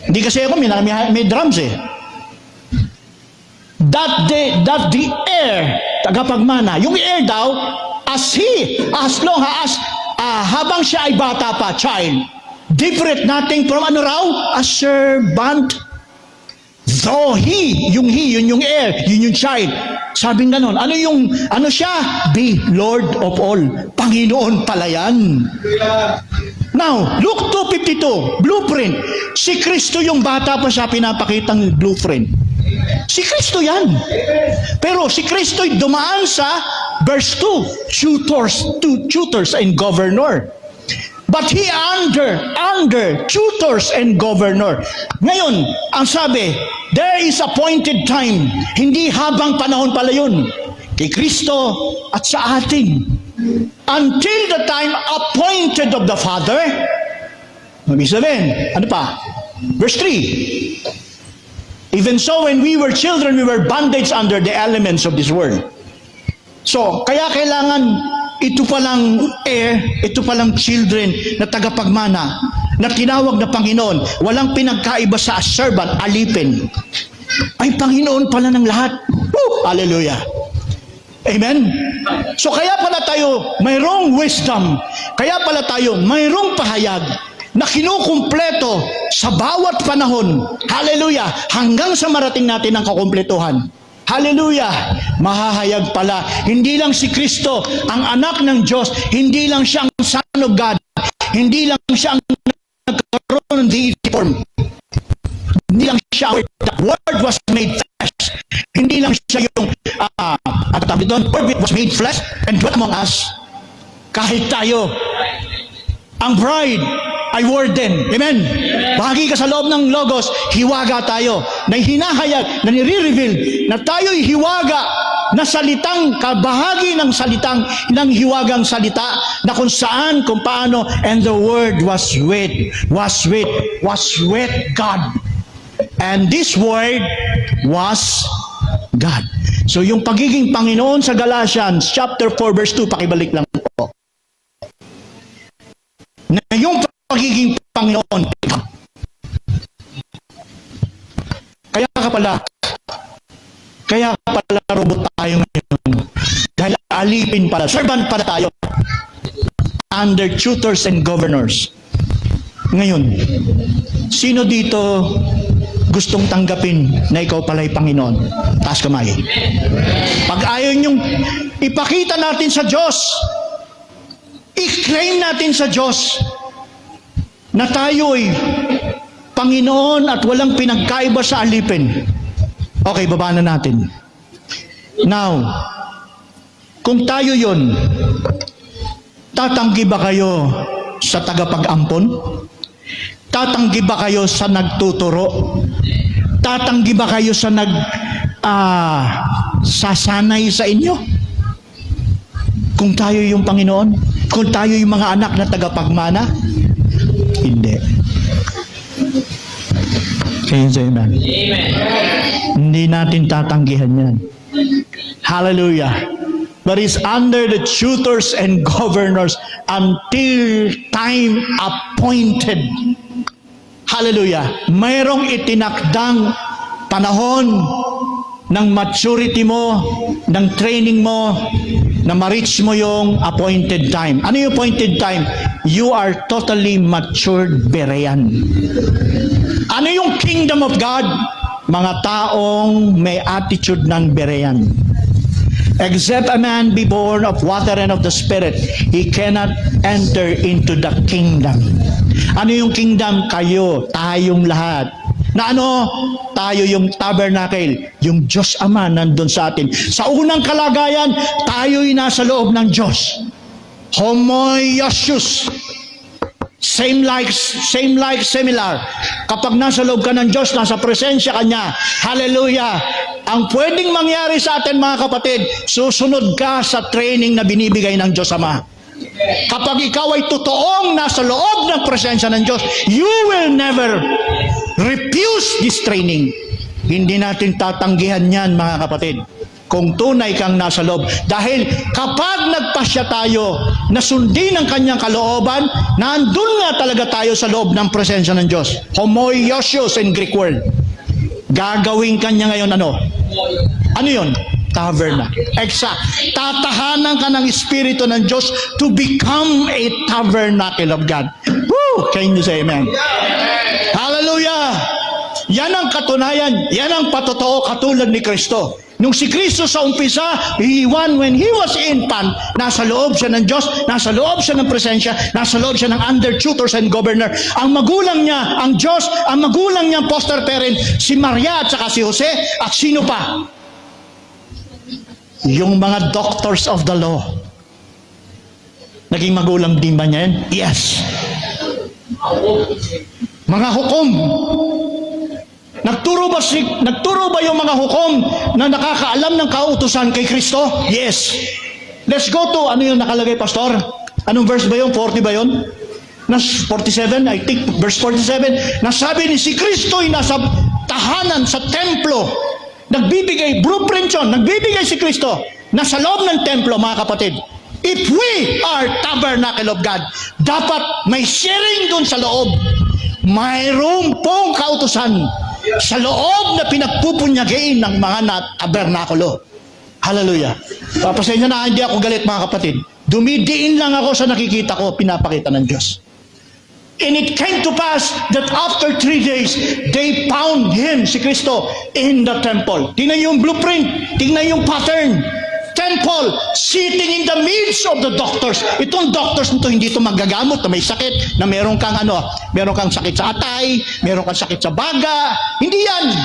Hindi kasi ako, may drums eh. That the heir, tagapagmana, yung heir daw, as long as, habang siya ay bata pa, child, different nothing from a servant. Though yun yung heir, yun yung child. Sabing ganon, ano siya? Be Lord of all. Panginoon pala yan. Now, Luke 2:52, blueprint. Si Kristo yung bata pa siya pinapakitang blueprint. Si Kristo yan. Pero si Kristo'y dumaan sa verse 2, tutors and governor. But he under tutors and governor. Ngayon, ang sabi, there is appointed time. Hindi habang panahon pala yun. Kay Kristo at sa atin. Until the time appointed of the Father. Ibig sabihin, ano pa? Verse 3. Even so, when we were children, we were bondage under the elements of this world. So, kaya kailangan ito palang heir, ito palang children na tagapagmana, na tinawag na Panginoon, walang pinagkaiba sa servant, alipin. Ay Panginoon pala ng lahat. Hallelujah. Amen? So kaya pala tayo mayroong wisdom, kaya pala tayo mayroong pahayag na kinukumpleto sa bawat panahon. Hallelujah. Hanggang sa marating natin ang kakumpletuhan. Hallelujah! Mahahayag pala. Hindi lang si Kristo ang anak ng Diyos, hindi lang siya ang Son of God, hindi lang siya ang nagkaroon ng deity form. Hindi lang siya ang the Word was made flesh. Hindi lang siya yung Word was made flesh and dwelt among us. Kahit tayo, ang bride ay word din. Amen? Bahagi ka sa loob ng Logos, hiwaga tayo, na hinahayag, na nire-reveal, na tayo'y hiwaga na salitang, kabahagi ng salitang, ng hiwagang salita, na kung saan, kung paano, and the Word was with God. And this Word was God. So yung pagiging Panginoon sa Galatians, chapter 4, verse 2, pakibalik lang po. Na yung pagiging Panginoon. Kaya pala robot tayo ngayon. Dahil alipin pala, servant pala tayo. Under tutors and governors. Ngayon, sino dito gustong tanggapin na ikaw pala'y Panginoon? Taas kamay. Pag ayaw niyong ipakita natin sa Diyos, i-claim natin sa Diyos na tayo'y Panginoon at walang pinagkaiba sa alipin. Okay, baba na natin. Now, kung tayo yon, tatanggi ba kayo sa tagapag-ampon? Tatanggi ba kayo sa nagtuturo? Tatanggi ba kayo sa sasanay sa inyo? Kung tayo yung Panginoon? Kung tayo yung mga anak na tagapagmana? Hindi. Can you say amen? Amen. Hindi natin tatanggihan yan. Hallelujah. But it's under the tutors and governors until time appointed. Hallelujah. Mayroong itinakdang panahon ng maturity mo, ng training mo, na ma-reach mo yung appointed time. Ano yung appointed time? You are totally matured Berean. Ano yung kingdom of God? Mga taong may attitude ng Berean. Except a man be born of water and of the Spirit, he cannot enter into the kingdom. Ano yung kingdom? Kayo, tayong lahat, na tayo yung tabernacle, yung Diyos Ama nandun sa atin. Sa unang kalagayan, tayo'y nasa loob ng Diyos. Homoiousios. Same like, similar. Kapag nasa loob ka ng Diyos, nasa presensya ka niya. Hallelujah! Ang pwedeng mangyari sa atin mga kapatid, susunod ka sa training na binibigay ng Diyos Ama. Kapag ikaw ay totoong nasa loob ng presensya ng Diyos, you will never refuse this training. Hindi natin tatanggihan yan mga kapatid, kung tunay kang nasa loob. Dahil kapag nagpasya tayo na sundin ang kanyang kalooban, nandun nga talaga tayo sa loob ng presensya ng Diyos. Homoiousios in Greek word. Gagawin kanya ngayon Ano yun? Tabernacle. Exact. Tatahanan ka ng Espiritu ng Diyos to become a tabernacle of God. Woo! Can you say amen? Hallelujah! Yan ang katunayan, yan ang patotoo katulad ni Kristo. Nung si Kristo sa umpisa, when he was infant, nasa loob siya ng Diyos, nasa loob siya ng presensya, nasa loob siya ng under tutors and governor. Ang magulang niya, ang Diyos, ang magulang niya, foster parent, si Maria at saka si Jose, at sino pa? Yung mga doctors of the law. Naging magulang din ba niya yan? Yes. Mga hukom. Nagturo ba yung mga hukom na nakakaalam ng kautusan kay Kristo? Yes. Let's go to, ano yung nakalagay, Pastor? Anong verse ba yun? 40 ba yun? 47, I think, verse 47. Nasabi ni si Kristo ay nasa tahanan sa templo. Nagbibigay, blueprint yun, nagbibigay si Kristo. Nasa loob ng templo, mga kapatid. If we are tabernacle of God, dapat may sharing dun sa loob. Mayroon pong kautusan sa loob na pinagpupunyagain ng mga tabernakulo. Hallelujah. Papasensya na, hindi ako galit mga kapatid. Dumidiin lang ako sa nakikita ko, pinapakita ng Diyos. And it came to pass that after 3 days, they found Him, si Kristo, in the temple. Tingnan yung blueprint, tingnan yung pattern. Temple, sitting in the midst of the doctors. Itong doctors nito, hindi ito magagamot na may sakit, na meron kang sakit sa atay, meron kang sakit sa baga. Hindi yan.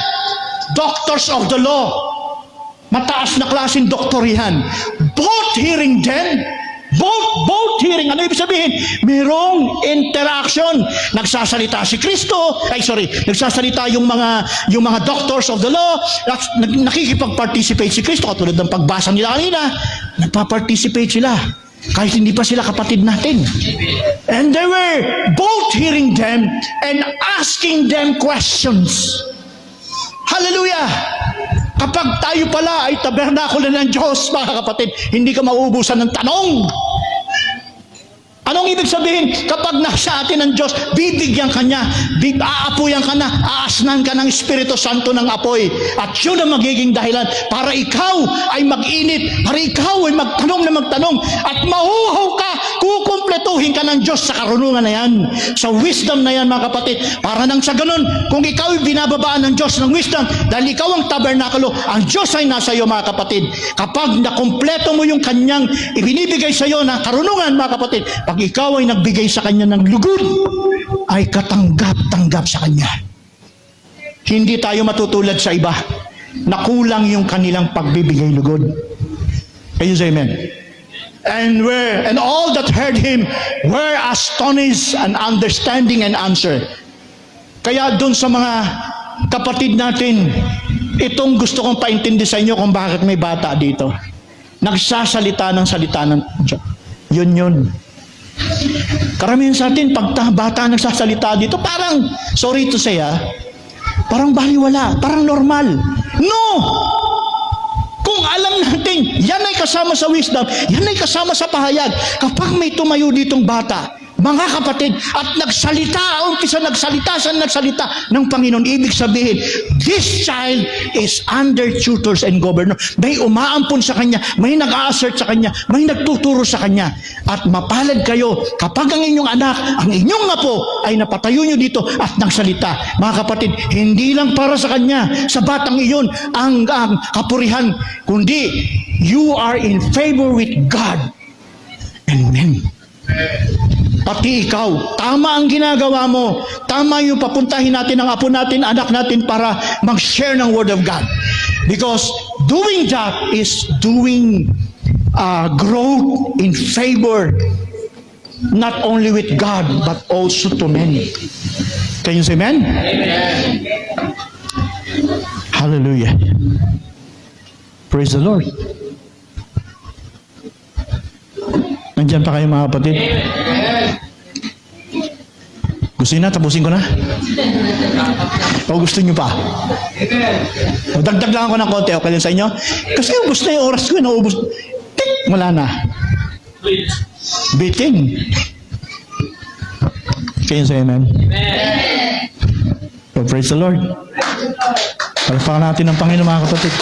Doctors of the law. Mataas na klaseng doktor yan. Both hearing them, both hearing, ano ibig sabihin? Merong interaction. Nagsasalita si Kristo, nagsasalita yung mga doctors of the law, nakikipag-participate si Kristo, katulad ng pagbasa nila kanina, nagpa-participate sila, kahit hindi pa sila kapatid natin. And they were both hearing them and asking them questions. Hallelujah! Kapag tayo pala ay tabernakulo ng Diyos, mga kapatid, hindi ka mauubusan ng tanong. Anong ibig sabihin? Kapag nasa atin ng Diyos, bibigyan ka niya, aapuyan ka na, aasnan ka ng Espiritu Santo ng apoy. At yun ang magiging dahilan para ikaw ay mag-init, para ikaw ay magtanong na magtanong, at mahuhaw ka, kukumpletuhin ka ng Diyos sa karunungan na yan, sa wisdom na yan, mga kapatid. Para nang sa ganun, kung ikaw ay binababaan ng Diyos ng wisdom, dahil ikaw ang tabernakulo, ang Diyos ay nasa iyo, mga kapatid. Kapag nakumpleto mo yung kanyang ibinibigay sa iyo na karunungan, mga kapatid, pag ikaw ay nagbigay sa kanya ng lugod, ay katanggap-tanggap sa kanya. Hindi tayo matutulad sa iba na kulang yung kanilang pagbibigay lugod. Can you say amen? And all that heard him were astonished and understanding and answer. Kaya dun sa mga kapatid natin, itong gusto kong paintindi sa inyo kung bakit may bata dito. Nagsasalita ng salita ng Diyos. Yun. Karamihan sa atin, pag bata nagsasalita dito, parang, sorry to say parang baliwala, parang normal. No! Kung alam natin, yan ay kasama sa wisdom, yan ay kasama sa pahayag. Kapag may tumayo ditong bata, mga kapatid, at umpisa nagsalita ng Panginoon, ibig sabihin, this child is under tutors and governor. May umaampon sa kanya, may nag-a-assert sa kanya, may nagtuturo sa kanya. At mapalad kayo kapag ang inyong anak, ang inyong apo, ay napatayo nyo dito at nagsalita. Mga kapatid, hindi lang para sa kanya, sa batang iyon, ang kapurihan, kundi you are in favor with God and men. Pati ikaw, tama ang ginagawa mo. Tama yung papuntahin natin ang apo natin, anak natin para mag-share ng Word of God. Because doing that is doing growth in favor, not only with God, but also to men. Can you say amen? Amen. Hallelujah. Praise the Lord. Nandiyan pa kayo mga kapatid? Gusto niyo na? Tapusin ko na? O gusto niyo pa? O dagdag lang ako ng konti. Okay lang sa inyo? Kasi yung gusto yung oras ko, naubos. Tik! Wala na. Bitin. Kayo sa amen? So praise the Lord. Palpakan natin ang Panginoon mga kapatid.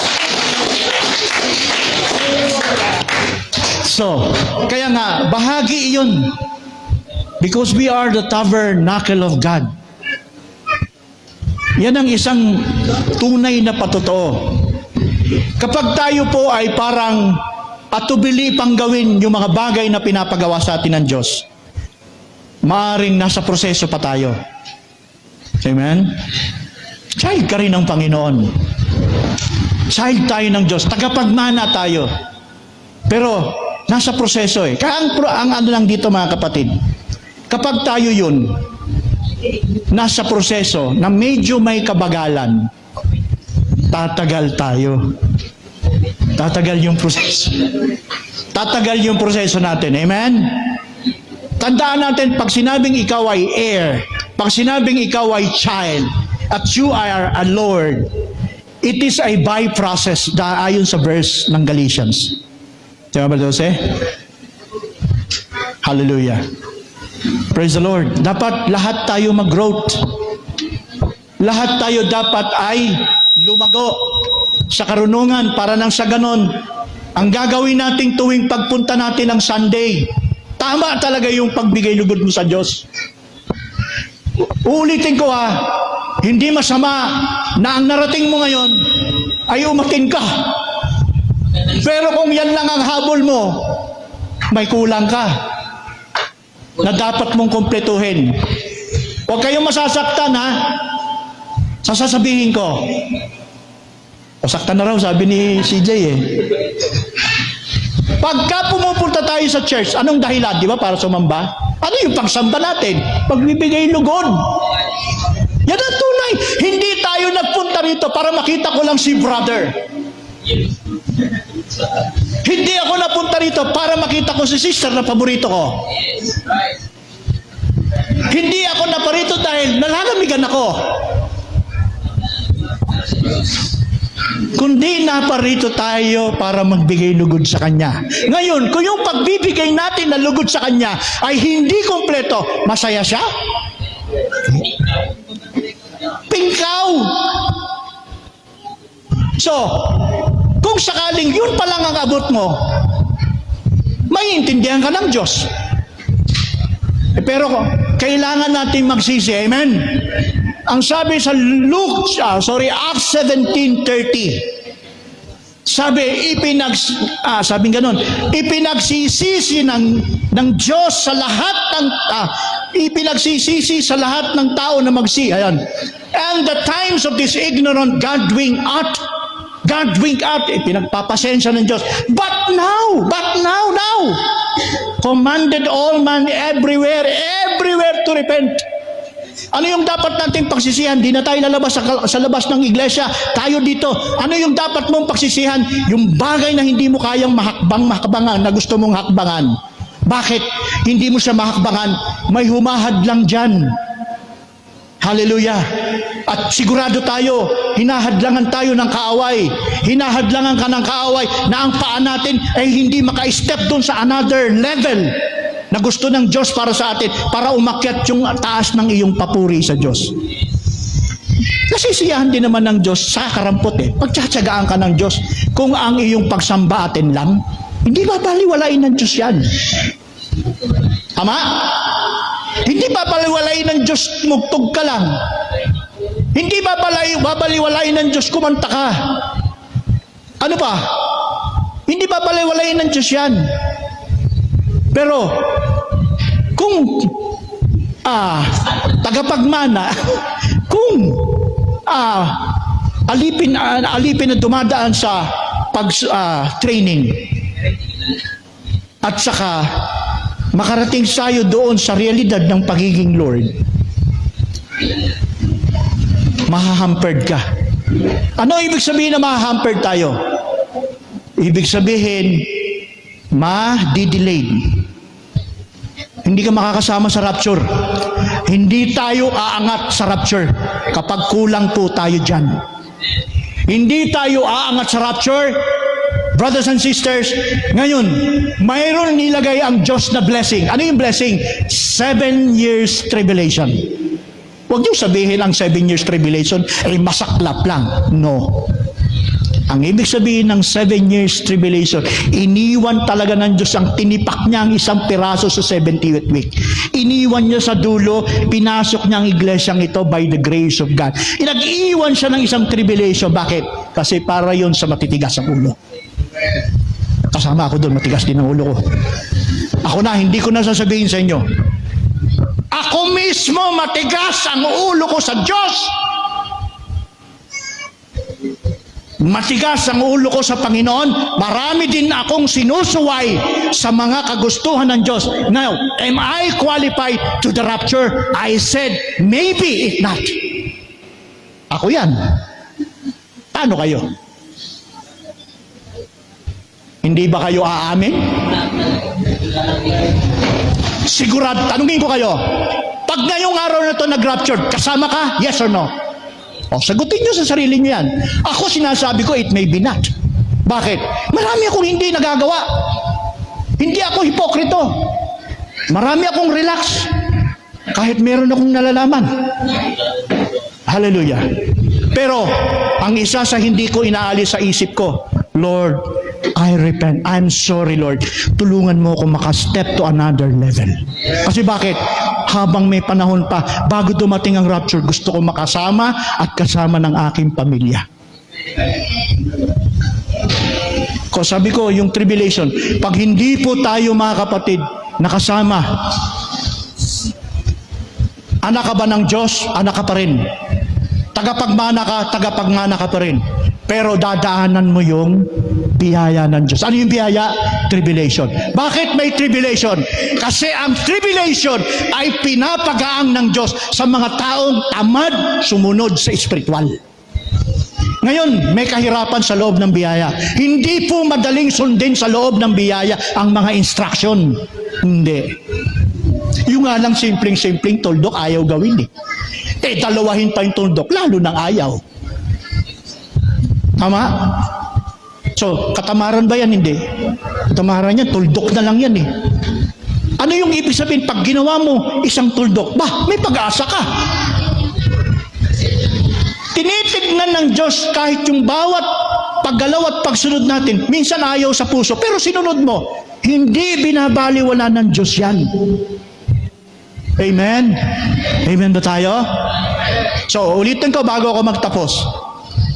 So, kaya nga, bahagi iyon. Because we are the tabernacle of God. Yan ang isang tunay na patotoo. Kapag tayo po ay parang atubili pang gawin yung mga bagay na pinapagawa sa atin ng Diyos, maaring nasa proseso pa tayo. Amen? Child ka rin ng Panginoon. Child tayo ng Diyos. Tagapagmana tayo. Pero, nasa proseso eh. Kaya ang ano lang dito mga kapatid, kapag tayo yun, nasa proseso na medyo may kabagalan, tatagal tayo. Tatagal yung proseso. Tatagal yung proseso natin. Amen? Tandaan natin, pag sinabing ikaw ay heir, pag sinabing ikaw ay child, at you are a Lord, it is a by process ayon sa verse ng Galatians. Diba ba 12? Hallelujah. Praise the Lord. Dapat lahat tayo mag-growth. Lahat tayo dapat ay lumago sa karunungan para nang sa ganon, ang gagawin nating tuwing pagpunta natin ng Sunday, tama talaga yung pagbigay lugod mo sa Diyos. Uulitin ko hindi masama na ang narating mo ngayon ay umatin ka. Pero kung yan lang ang habol mo, may kulang ka na dapat mong kumpletuhin. Huwag kayong masasaktan sasabihin ko. O saktan na raw, sabi ni CJ Pagka pumupunta tayo sa church, anong dahilan, di ba, para sumamba? Ano yung pagsamba natin? Pagbibigay lugod. Yan ang tunay. Hindi tayo nagpunta rito para makita ko lang si brother. Hindi ako napunta rito para makita ko si sister na paborito ko. Hindi ako naparito dahil nalalamigan ako. Kundi naparito tayo para magbigay lugod sa Kanya. Ngayon, kung yung pagbibigay natin na lugod sa Kanya ay hindi kompleto, masaya siya? Pingkaw! So, kung sakaling yun pa lang ang abot mo, maiintindihan ka ng Diyos. Pero kailangan natin magsisi. Amen? Ang sabi sa Acts 17:30, sabi ganun, ipinagsisisi ng Diyos sa lahat ng ipinagsisisi sa lahat ng tao na ayan. And the times of this ignorant God wink out, pinagpapasensya ng Diyos. But now, commanded all man everywhere to repent. Ano yung dapat nating pagsisihan? Di na tayo lalabas sa labas ng iglesia. Tayo dito. Ano yung dapat mong pagsisihan? Yung bagay na hindi mo kayang mahakbangan, na gusto mong hakbangan. Bakit? Hindi mo siya mahakbangan. May humahad lang dyan. Hallelujah. At sigurado tayo, hinahadlangan tayo ng kaaway. Hinahadlangan ka ng kaaway na ang paa natin ay hindi maka-step doon sa another level na gusto ng Diyos para sa atin, para umakyat yung taas ng iyong papuri sa Diyos. Nasisiyahan din naman ng Diyos sa karampot Pagtsatsagaan ka ng Diyos kung ang iyong pagsamba atin lang, hindi babaliwalain ng Diyos yan. Tama? Hindi babaliwalain ng Diyos mugtog ka lang. Hindi babaliwalain ng Diyos kumanta ka. Ano pa? Hindi babaliwalain ng Diyos yan. Pero, kung tagapagmana, kung alipin na dumadaan sa training, at saka makarating tayo doon sa realidad ng pagiging Lord, mahahampered ka. Ano ibig sabihin na mahahampered tayo? Ibig sabihin, ma-delayed. Hindi ka makakasama sa rapture. Hindi tayo aangat sa rapture kapag kulang po tayo dyan. Hindi tayo aangat sa rapture. Brothers and sisters, ngayon, mayroon nilagay ang Diyos na blessing. Ano yung blessing? 7 years tribulation. Huwag niyo sabihin ang 7 years tribulation ay masaklap lang. No. Ang ibig sabihin ng 7 years tribulation, iniwan talaga ng Diyos ang tinipak niya ang isang piraso sa 70th week. Iniwan niya sa dulo, pinasok niya ang iglesyang ito by the grace of God. Inag-iwan siya ng isang tribulation. Bakit? Kasi para yon sa matitigas ang ulo. Kasama ako doon, matigas din ang ulo ko. Ako na, hindi ko na sasabihin sa inyo. Ako mismo matigas ang ulo ko sa Diyos. Matigas ang ulo ko sa Panginoon. Marami din akong sinusuway sa mga kagustuhan ng Diyos. Now, am I qualified to the rapture? I said, maybe if not. Ako yan. Paano kayo? Hindi ba kayo aamin? Sigurado, tanungin ko kayo, pag ngayong araw na ito nag-rapture, kasama ka? Yes or no? O, sagutin nyo sa sarili nyo yan. Ako sinasabi ko, it may be not. Bakit? Marami akong hindi nagagawa. Hindi ako hipokrito. Marami akong relax. Kahit meron akong nalalaman. Hallelujah. Pero, ang isa sa hindi ko inaalis sa isip ko, Lord, I repent. I'm sorry, Lord. Tulungan mo ako maka-step to another level. Kasi bakit? Habang may panahon pa, bago dumating ang rapture, gusto ko makasama at kasama ng aking pamilya. Ko sabi ko, yung tribulation, pag hindi po tayo mga kapatid nakasama, anak ka ba ng Diyos? Anak ka pa rin. Tagapagmana ka pa rin. Pero dadaanan mo yung biyaya ng Diyos. Ano yung biyaya? Tribulation. Bakit may tribulation? Kasi ang tribulation ay pinapagaang ng Diyos sa mga taong tamad sumunod sa espiritual. Ngayon, may kahirapan sa loob ng biyaya. Hindi po madaling sundin sa loob ng biyaya ang mga instruction. Hindi. Yung nga lang simpleng-simpleng tuldok ayaw gawin eh. Dalawahin pa yung tuldok, lalo nang ayaw. Tama? So, katamaran ba yan? Hindi. Katamaran yan, tuldok na lang yan eh. Ano yung ibig sabihin? Pag ginawa mo isang tuldok, may pag-asa ka. Tinitignan ng Diyos kahit yung bawat paggalaw at pagsunod natin. Minsan ayaw sa puso, pero sinunod mo. Hindi binabaliwala ng Diyos yan. Amen? Amen ba tayo? So, ulitin ko bago ako magtapos.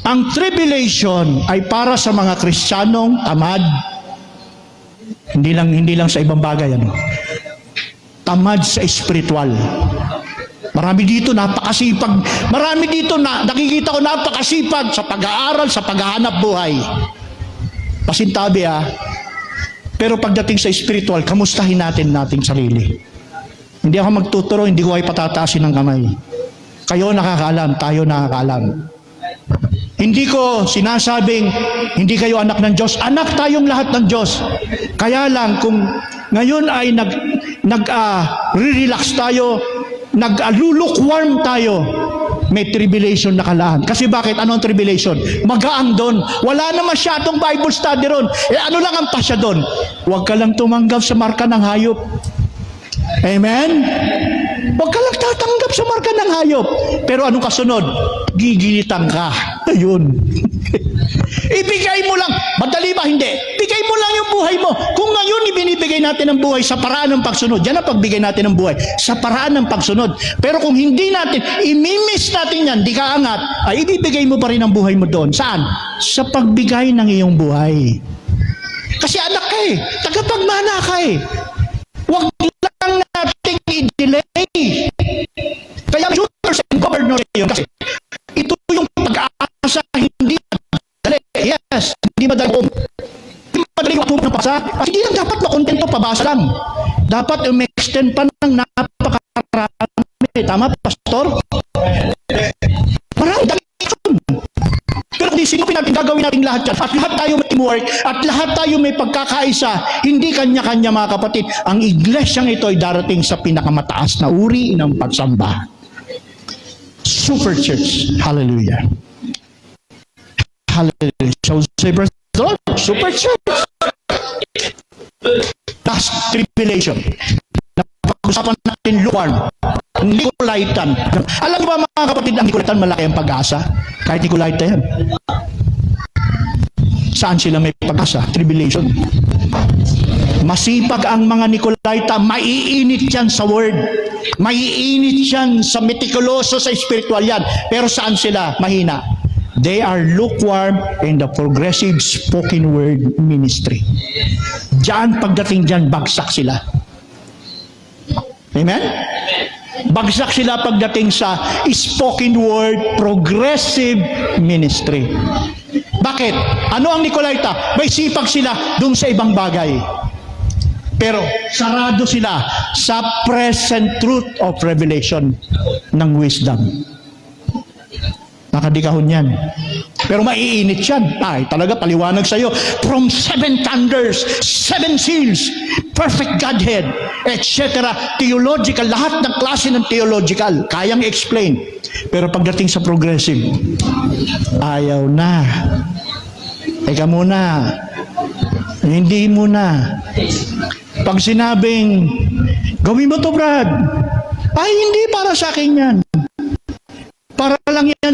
Ang tribulation ay para sa mga Kristiyanong tamad. Hindi lang sa ibang bagay. Tamad sa spiritual. Marami dito napakasipag. Marami dito na nakikita ko napakasipag sa pag-aaral, sa paghahanap buhay. Pasintabi Pero pagdating sa spiritual, kamustahin natin nating sarili. Hindi ako magtuturo, hindi ko ay patataasin ng kamay. Kayo nakakaalam, tayo nakakaalam. Hindi ko sinasabing hindi kayo anak ng Diyos. Anak tayong lahat ng Diyos. Kaya lang kung ngayon ay re-relax tayo, lukewarm tayo, may tribulation na kalaan. Kasi bakit? Ano ang tribulation? Magaang doon. Wala na masyadong Bible study ron. Ano lang ang pasya doon? Huwag ka lang tumanggap sa marka ng hayop. Amen? Huwag ka lang tatanggap sa marka ng hayop. Pero anong kasunod? Gigilitan ka. Ayun. Ibigay mo lang. Madali ba? Hindi. Bigay mo lang yung buhay mo. Kung ngayon ibinibigay natin ang buhay sa paraan ng pagsunod, yan ang pagbigay natin ng buhay. Sa paraan ng pagsunod. Pero kung hindi natin, imimiss natin yan, di ka angat, ay ibibigay mo pa rin ang buhay mo doon. Saan? Sa pagbigay ng iyong buhay. Kasi anak ka tagapagmana ka Huwag lang nating ngayon kasi ito yung pag-asa hindi madali. Yes, hindi madali. Hindi madali yung ng pag-asa. At hindi lang dapat makontento pabasa lang. Dapat i-extend pa ng napakarami. Tama, Pastor? Marami dami yun. Pero kung sinupin natin, gagawin natin lahat yan. At lahat tayo may teamwork, at lahat tayo may pagkakaisa, hindi kanya-kanya mga kapatid. Ang iglesyang ito ay darating sa pinakamataas na uri ng pagsamba. Super church. Hallelujah. Hallelujah. So say praise the Lord. Super church. Last tribulation. Napag-usapan natin luwan. Nicolaitan. Alam niyo ba mga kapatid, ang Nicolaitan malaki ang pag-asa? Kahit Nicolaitan yan. Saan sila may pag-asa? Tribulation. Masipag ang mga Nicolaita, maiinit yan sa word. Maiinit yan sa meticuloso, sa spiritual yan. Pero saan sila mahina? They are lukewarm in the progressive spoken word ministry. Diyan, pagdating diyan, bagsak sila. Amen? Bagsak sila pagdating sa spoken word progressive ministry. Bakit? Ano ang Nicolaita? May sipag sila dun sa ibang bagay. Pero sarado sila sa present truth of revelation ng wisdom. Nakadikahon yan. Pero maiinit yan. Ay, talaga paliwanag sa'yo. From 7 thunders, 7 seals, perfect Godhead, etc. Theological, lahat ng klase ng theological, kayang explain. Pero pagdating sa progressive, ayaw na. Eka muna. Hindi muna. Pag sinabing, gawin mo to, Brad. Ay, hindi para sa akin yan. Para lang yan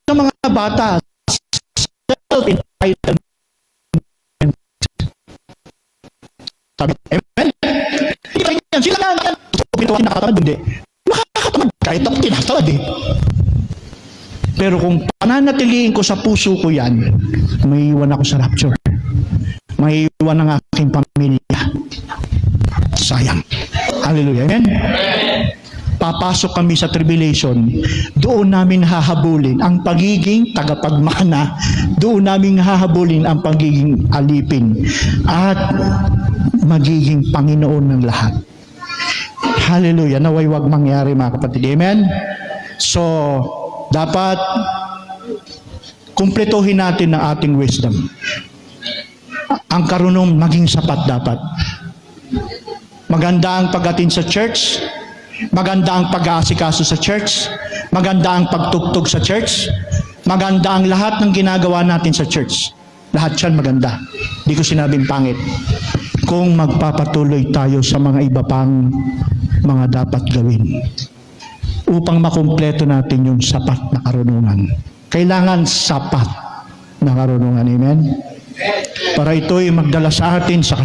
sa mga bata. Self-entitlement. Sabi, amen? Hindi sila nga yan. Pintuan nakatamad, hindi. Makakatamad. Kahit ako tinatamad eh. Pero kung pananatiliin ko sa puso ko yan, may iwan ako sa rapture. May iwan ang aking pamilya. Sayang. Hallelujah. Amen? Papasok kami sa tribulation, doon namin hahabulin ang pagiging tagapagmana, doon namin hahabulin ang pagiging alipin, at magiging Panginoon ng lahat. Hallelujah. Naway wag mangyari mga kapatid. Amen? So, dapat kumpletuhin natin ang ating wisdom. Ang karunong maging sapat dapat. Maganda ang pag-attend sa church, maganda ang pag-aasikaso sa church, maganda ang pagtugtog sa church, maganda ang lahat ng ginagawa natin sa church. Lahat yan maganda. Hindi ko sinabing pangit. Kung magpapatuloy tayo sa mga iba pang mga dapat gawin upang makumpleto natin yung sapat na karunungan. Kailangan sapat na karunungan. Amen? Para ito'y magdala sa atin sa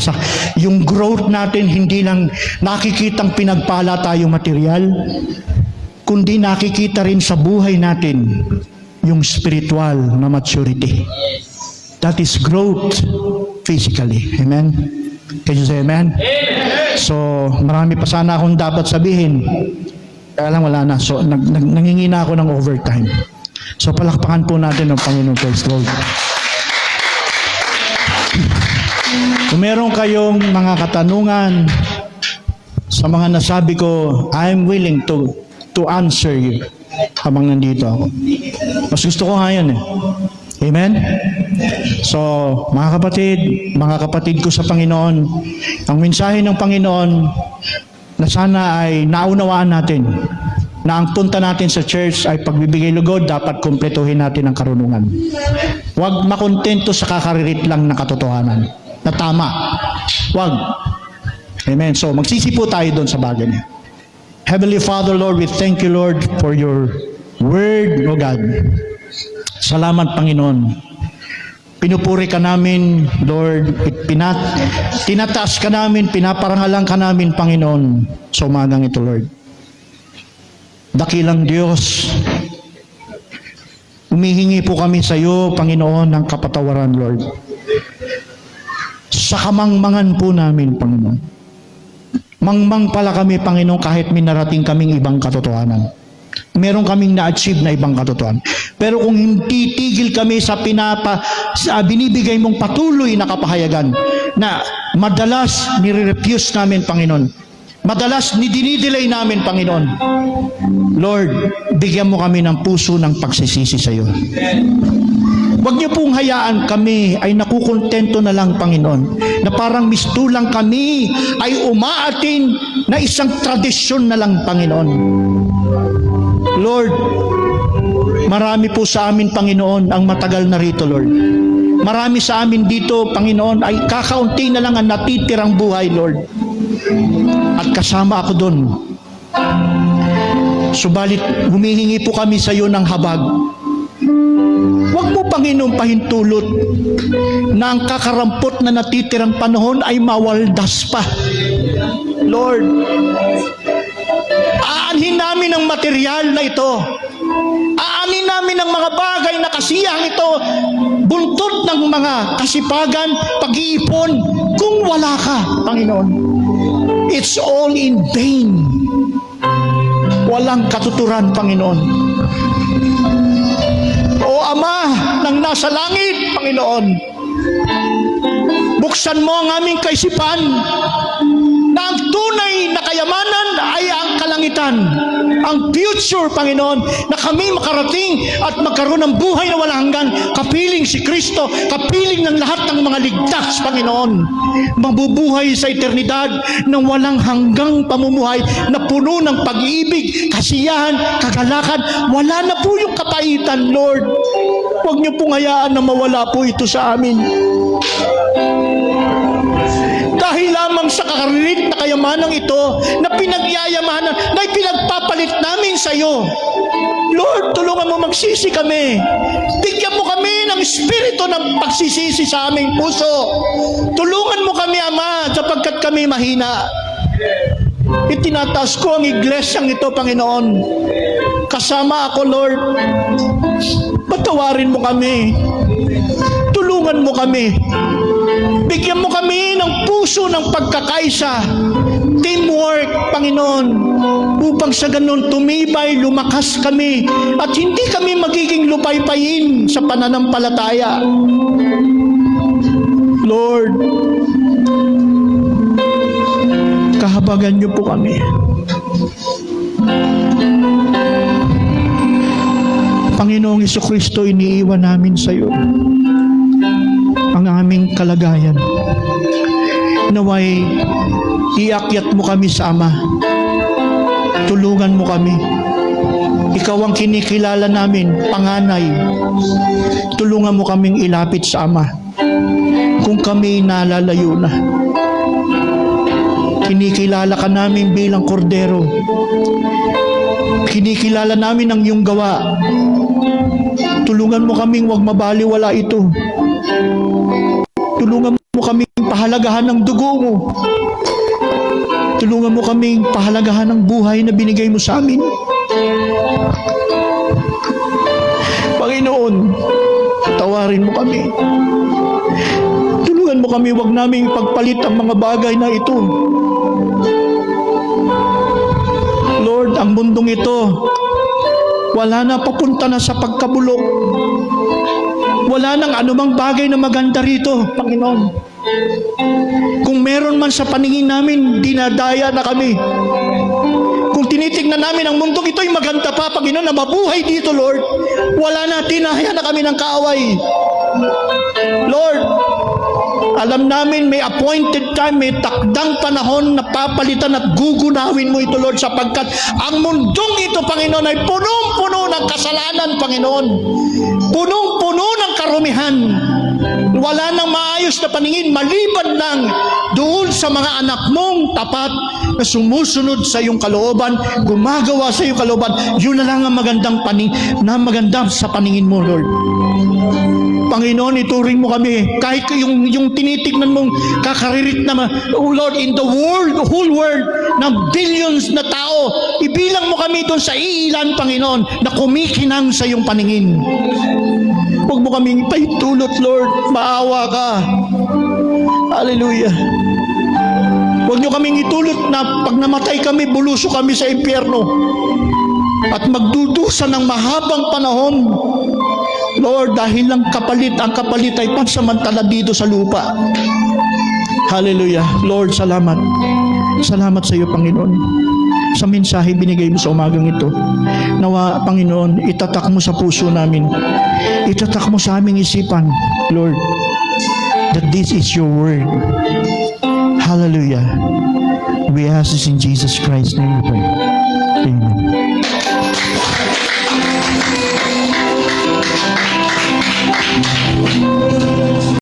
yung growth natin, hindi lang nakikitang pinagpala tayo material, kundi nakikita rin sa buhay natin yung spiritual na maturity. That is growth physically. Amen? Can you say amen? So, marami pa sana akong dapat sabihin. Kaya lang wala na. So, nangingina ako ng overtime. So, palakpakan po natin ang Panginoon. Praise the Lord. Kung meron kayong mga katanungan sa mga nasabi ko, I'm willing to answer you habang nandito ako. Mas gusto ko nga yan eh. Amen? So, mga kapatid ko sa Panginoon, ang mensahe ng Panginoon na sana ay naunawaan natin na ang punta natin sa church ay pagbibigay lugod, dapat kumpletuhin natin ang karunungan. Huwag makontento sa kakaririt lang na katotohanan na tama. Huwag. Amen. So, magsisipo tayo doon sa bagay niya. Heavenly Father, Lord, we thank you, Lord, for your word, O God. Salamat, Panginoon. Pinupuri ka namin, Lord. Tinataas ka namin, pinaparangalan ka namin, Panginoon, sa umagang ito, Lord. Dakilang Diyos, humihingi po kami sa iyo, Panginoon, ng kapatawaran, Lord. Sa kamangmangan po namin, Panginoon. Mangmang pala kami, Panginoon, kahit minarating kaming ibang katotohanan. meron kaming na-achieve na ibang katotohanan. Pero kung hindi tigil kami sa binibigay mong patuloy na kapahayagan na madalas nire-refuse namin, Panginoon. Madalas dinidelay namin, Panginoon. Lord, bigyan mo kami ng puso ng pagsisisi sa iyo. Huwag niyo pong hayaan kami ay nakukontento na lang, Panginoon, na parang mistulang kami ay umaatin na isang tradisyon na lang, Panginoon. Lord, marami po sa amin, Panginoon, ang matagal na rito, Lord. Marami sa amin dito, Panginoon, ay kakaunti na lang ang natitirang buhay, Lord. At kasama ako doon. Subalit, humihingi po kami sa iyo ng habag. Huwag mo, Panginoon, pahintulot na ang kakarampot na natitirang panahon ay mawaldas pa. Lord, aanhin namin ang material na ito. Aanhin namin ang mga bagay na kasiyang ito, buntod ng mga kasipagan, pag-iipon, kung wala ka, Panginoon. It's all in vain. Walang katuturan, Panginoon. O Ama ng nasa langit, Panginoon, buksan mo ang aming kaisipan na ang tunay na kayamanan ay ang kalangitan, ang future, Panginoon, na kami makarating at magkaroon ng buhay na walang hanggan, kapiling si Kristo, kapiling ng lahat ng mga ligtas, Panginoon, mabubuhay sa eternidad ng walang hanggang pamumuhay na puno ng pag-ibig, kasiyahan, kagalakan. Wala na po yung kapaitan, Lord. Huwag niyo pong hayaan na mawala po ito sa amin. Dahil lamang sa kakaririt na kayamanang ito na pinagyayamanan, na ipinagpapalit namin sa iyo. Lord, tulungan mo magsisi kami. Bigyan mo kami ng espiritu ng pagsisisi sa aming puso. Tulungan mo kami, Ama, sapagkat kami mahina. Itinataas ko ang iglesyang ito, Panginoon. Kasama ako, Lord. Patawarin mo kami. Tulungan mo kami. Bigyan mo kami ng puso ng pagkakaisa, teamwork, Panginoon, upang sa ganun tumibay, lumakas kami, at hindi kami magiging lupaypayin sa pananampalataya. Lord, kahabagan niyo po kami. Panginoong Jesucristo, iniiwan namin sa iyo ang aming kalagayan. Naway, iakyat mo kami sa Ama. Tulungan mo kami. Ikaw ang kinikilala namin, panganay. Tulungan mo kaming ilapit sa Ama kung kami nalalayo na. Kinikilala ka namin bilang kordero. Kinikilala namin ang iyong gawa. Tulungan mo kaming huwag mabaliwala ito. Tulungan mo kaming pahalagahan ng dugo mo. Tulungan mo kaming pahalagahan ng buhay na binigay mo sa amin. Panginoon, tawarin mo kami. Tulungan mo kami, huwag naming pagpalit ang mga bagay na ito. Lord, ang mundong ito, wala na, papunta na sa pagkabulok. Wala nang anumang bagay na maganda rito, Panginoon. Kung meron man sa paningin namin, dinadaya na kami. Kung tinitignan namin ang mundong ito'y maganda pa, Panginoon, na mabuhay dito, Lord, wala na, tinahaya na kami ng kaaway. Lord, alam namin may appointed time, may takdang panahon na papalitan at gugunawin mo ito, Lord, sapagkat ang mundong ito, Panginoon, ay punong-puno ng kasalanan, Panginoon. Punong-puno ng karumihan. Wala nang maayos na paningin maliban lang doon sa mga anak mong tapat na sumusunod sa iyong kalooban, gumagawa sa iyong kalooban. Yun na lang ang magandang maganda sa paningin mo, Lord. Panginoon, ituring mo kami kahit yung tinitignan mong kakaririt na, oh Lord, in the whole world ng billions na tao, ibilang mo kami doon sa iilan, Panginoon, na kumikinang sa iyong paningin. Huwag mo kaming paitulot, Lord. Maawa ka. Hallelujah. Huwag niyo kaming itulot na pag namatay kami, buluso kami sa impyerno. at magdudusa ng mahabang panahon. Lord, dahil ang kapalit ay pansamantala dito sa lupa. Hallelujah. Lord, salamat. Salamat sa iyo, Panginoon, sa mensahe binigay mo sa umagang ito. Nawa, Panginoon, itatak mo sa puso namin. Itatak mo sa aming isipan, Lord, that this is your word. Hallelujah. We ask this in Jesus Christ's name we pray.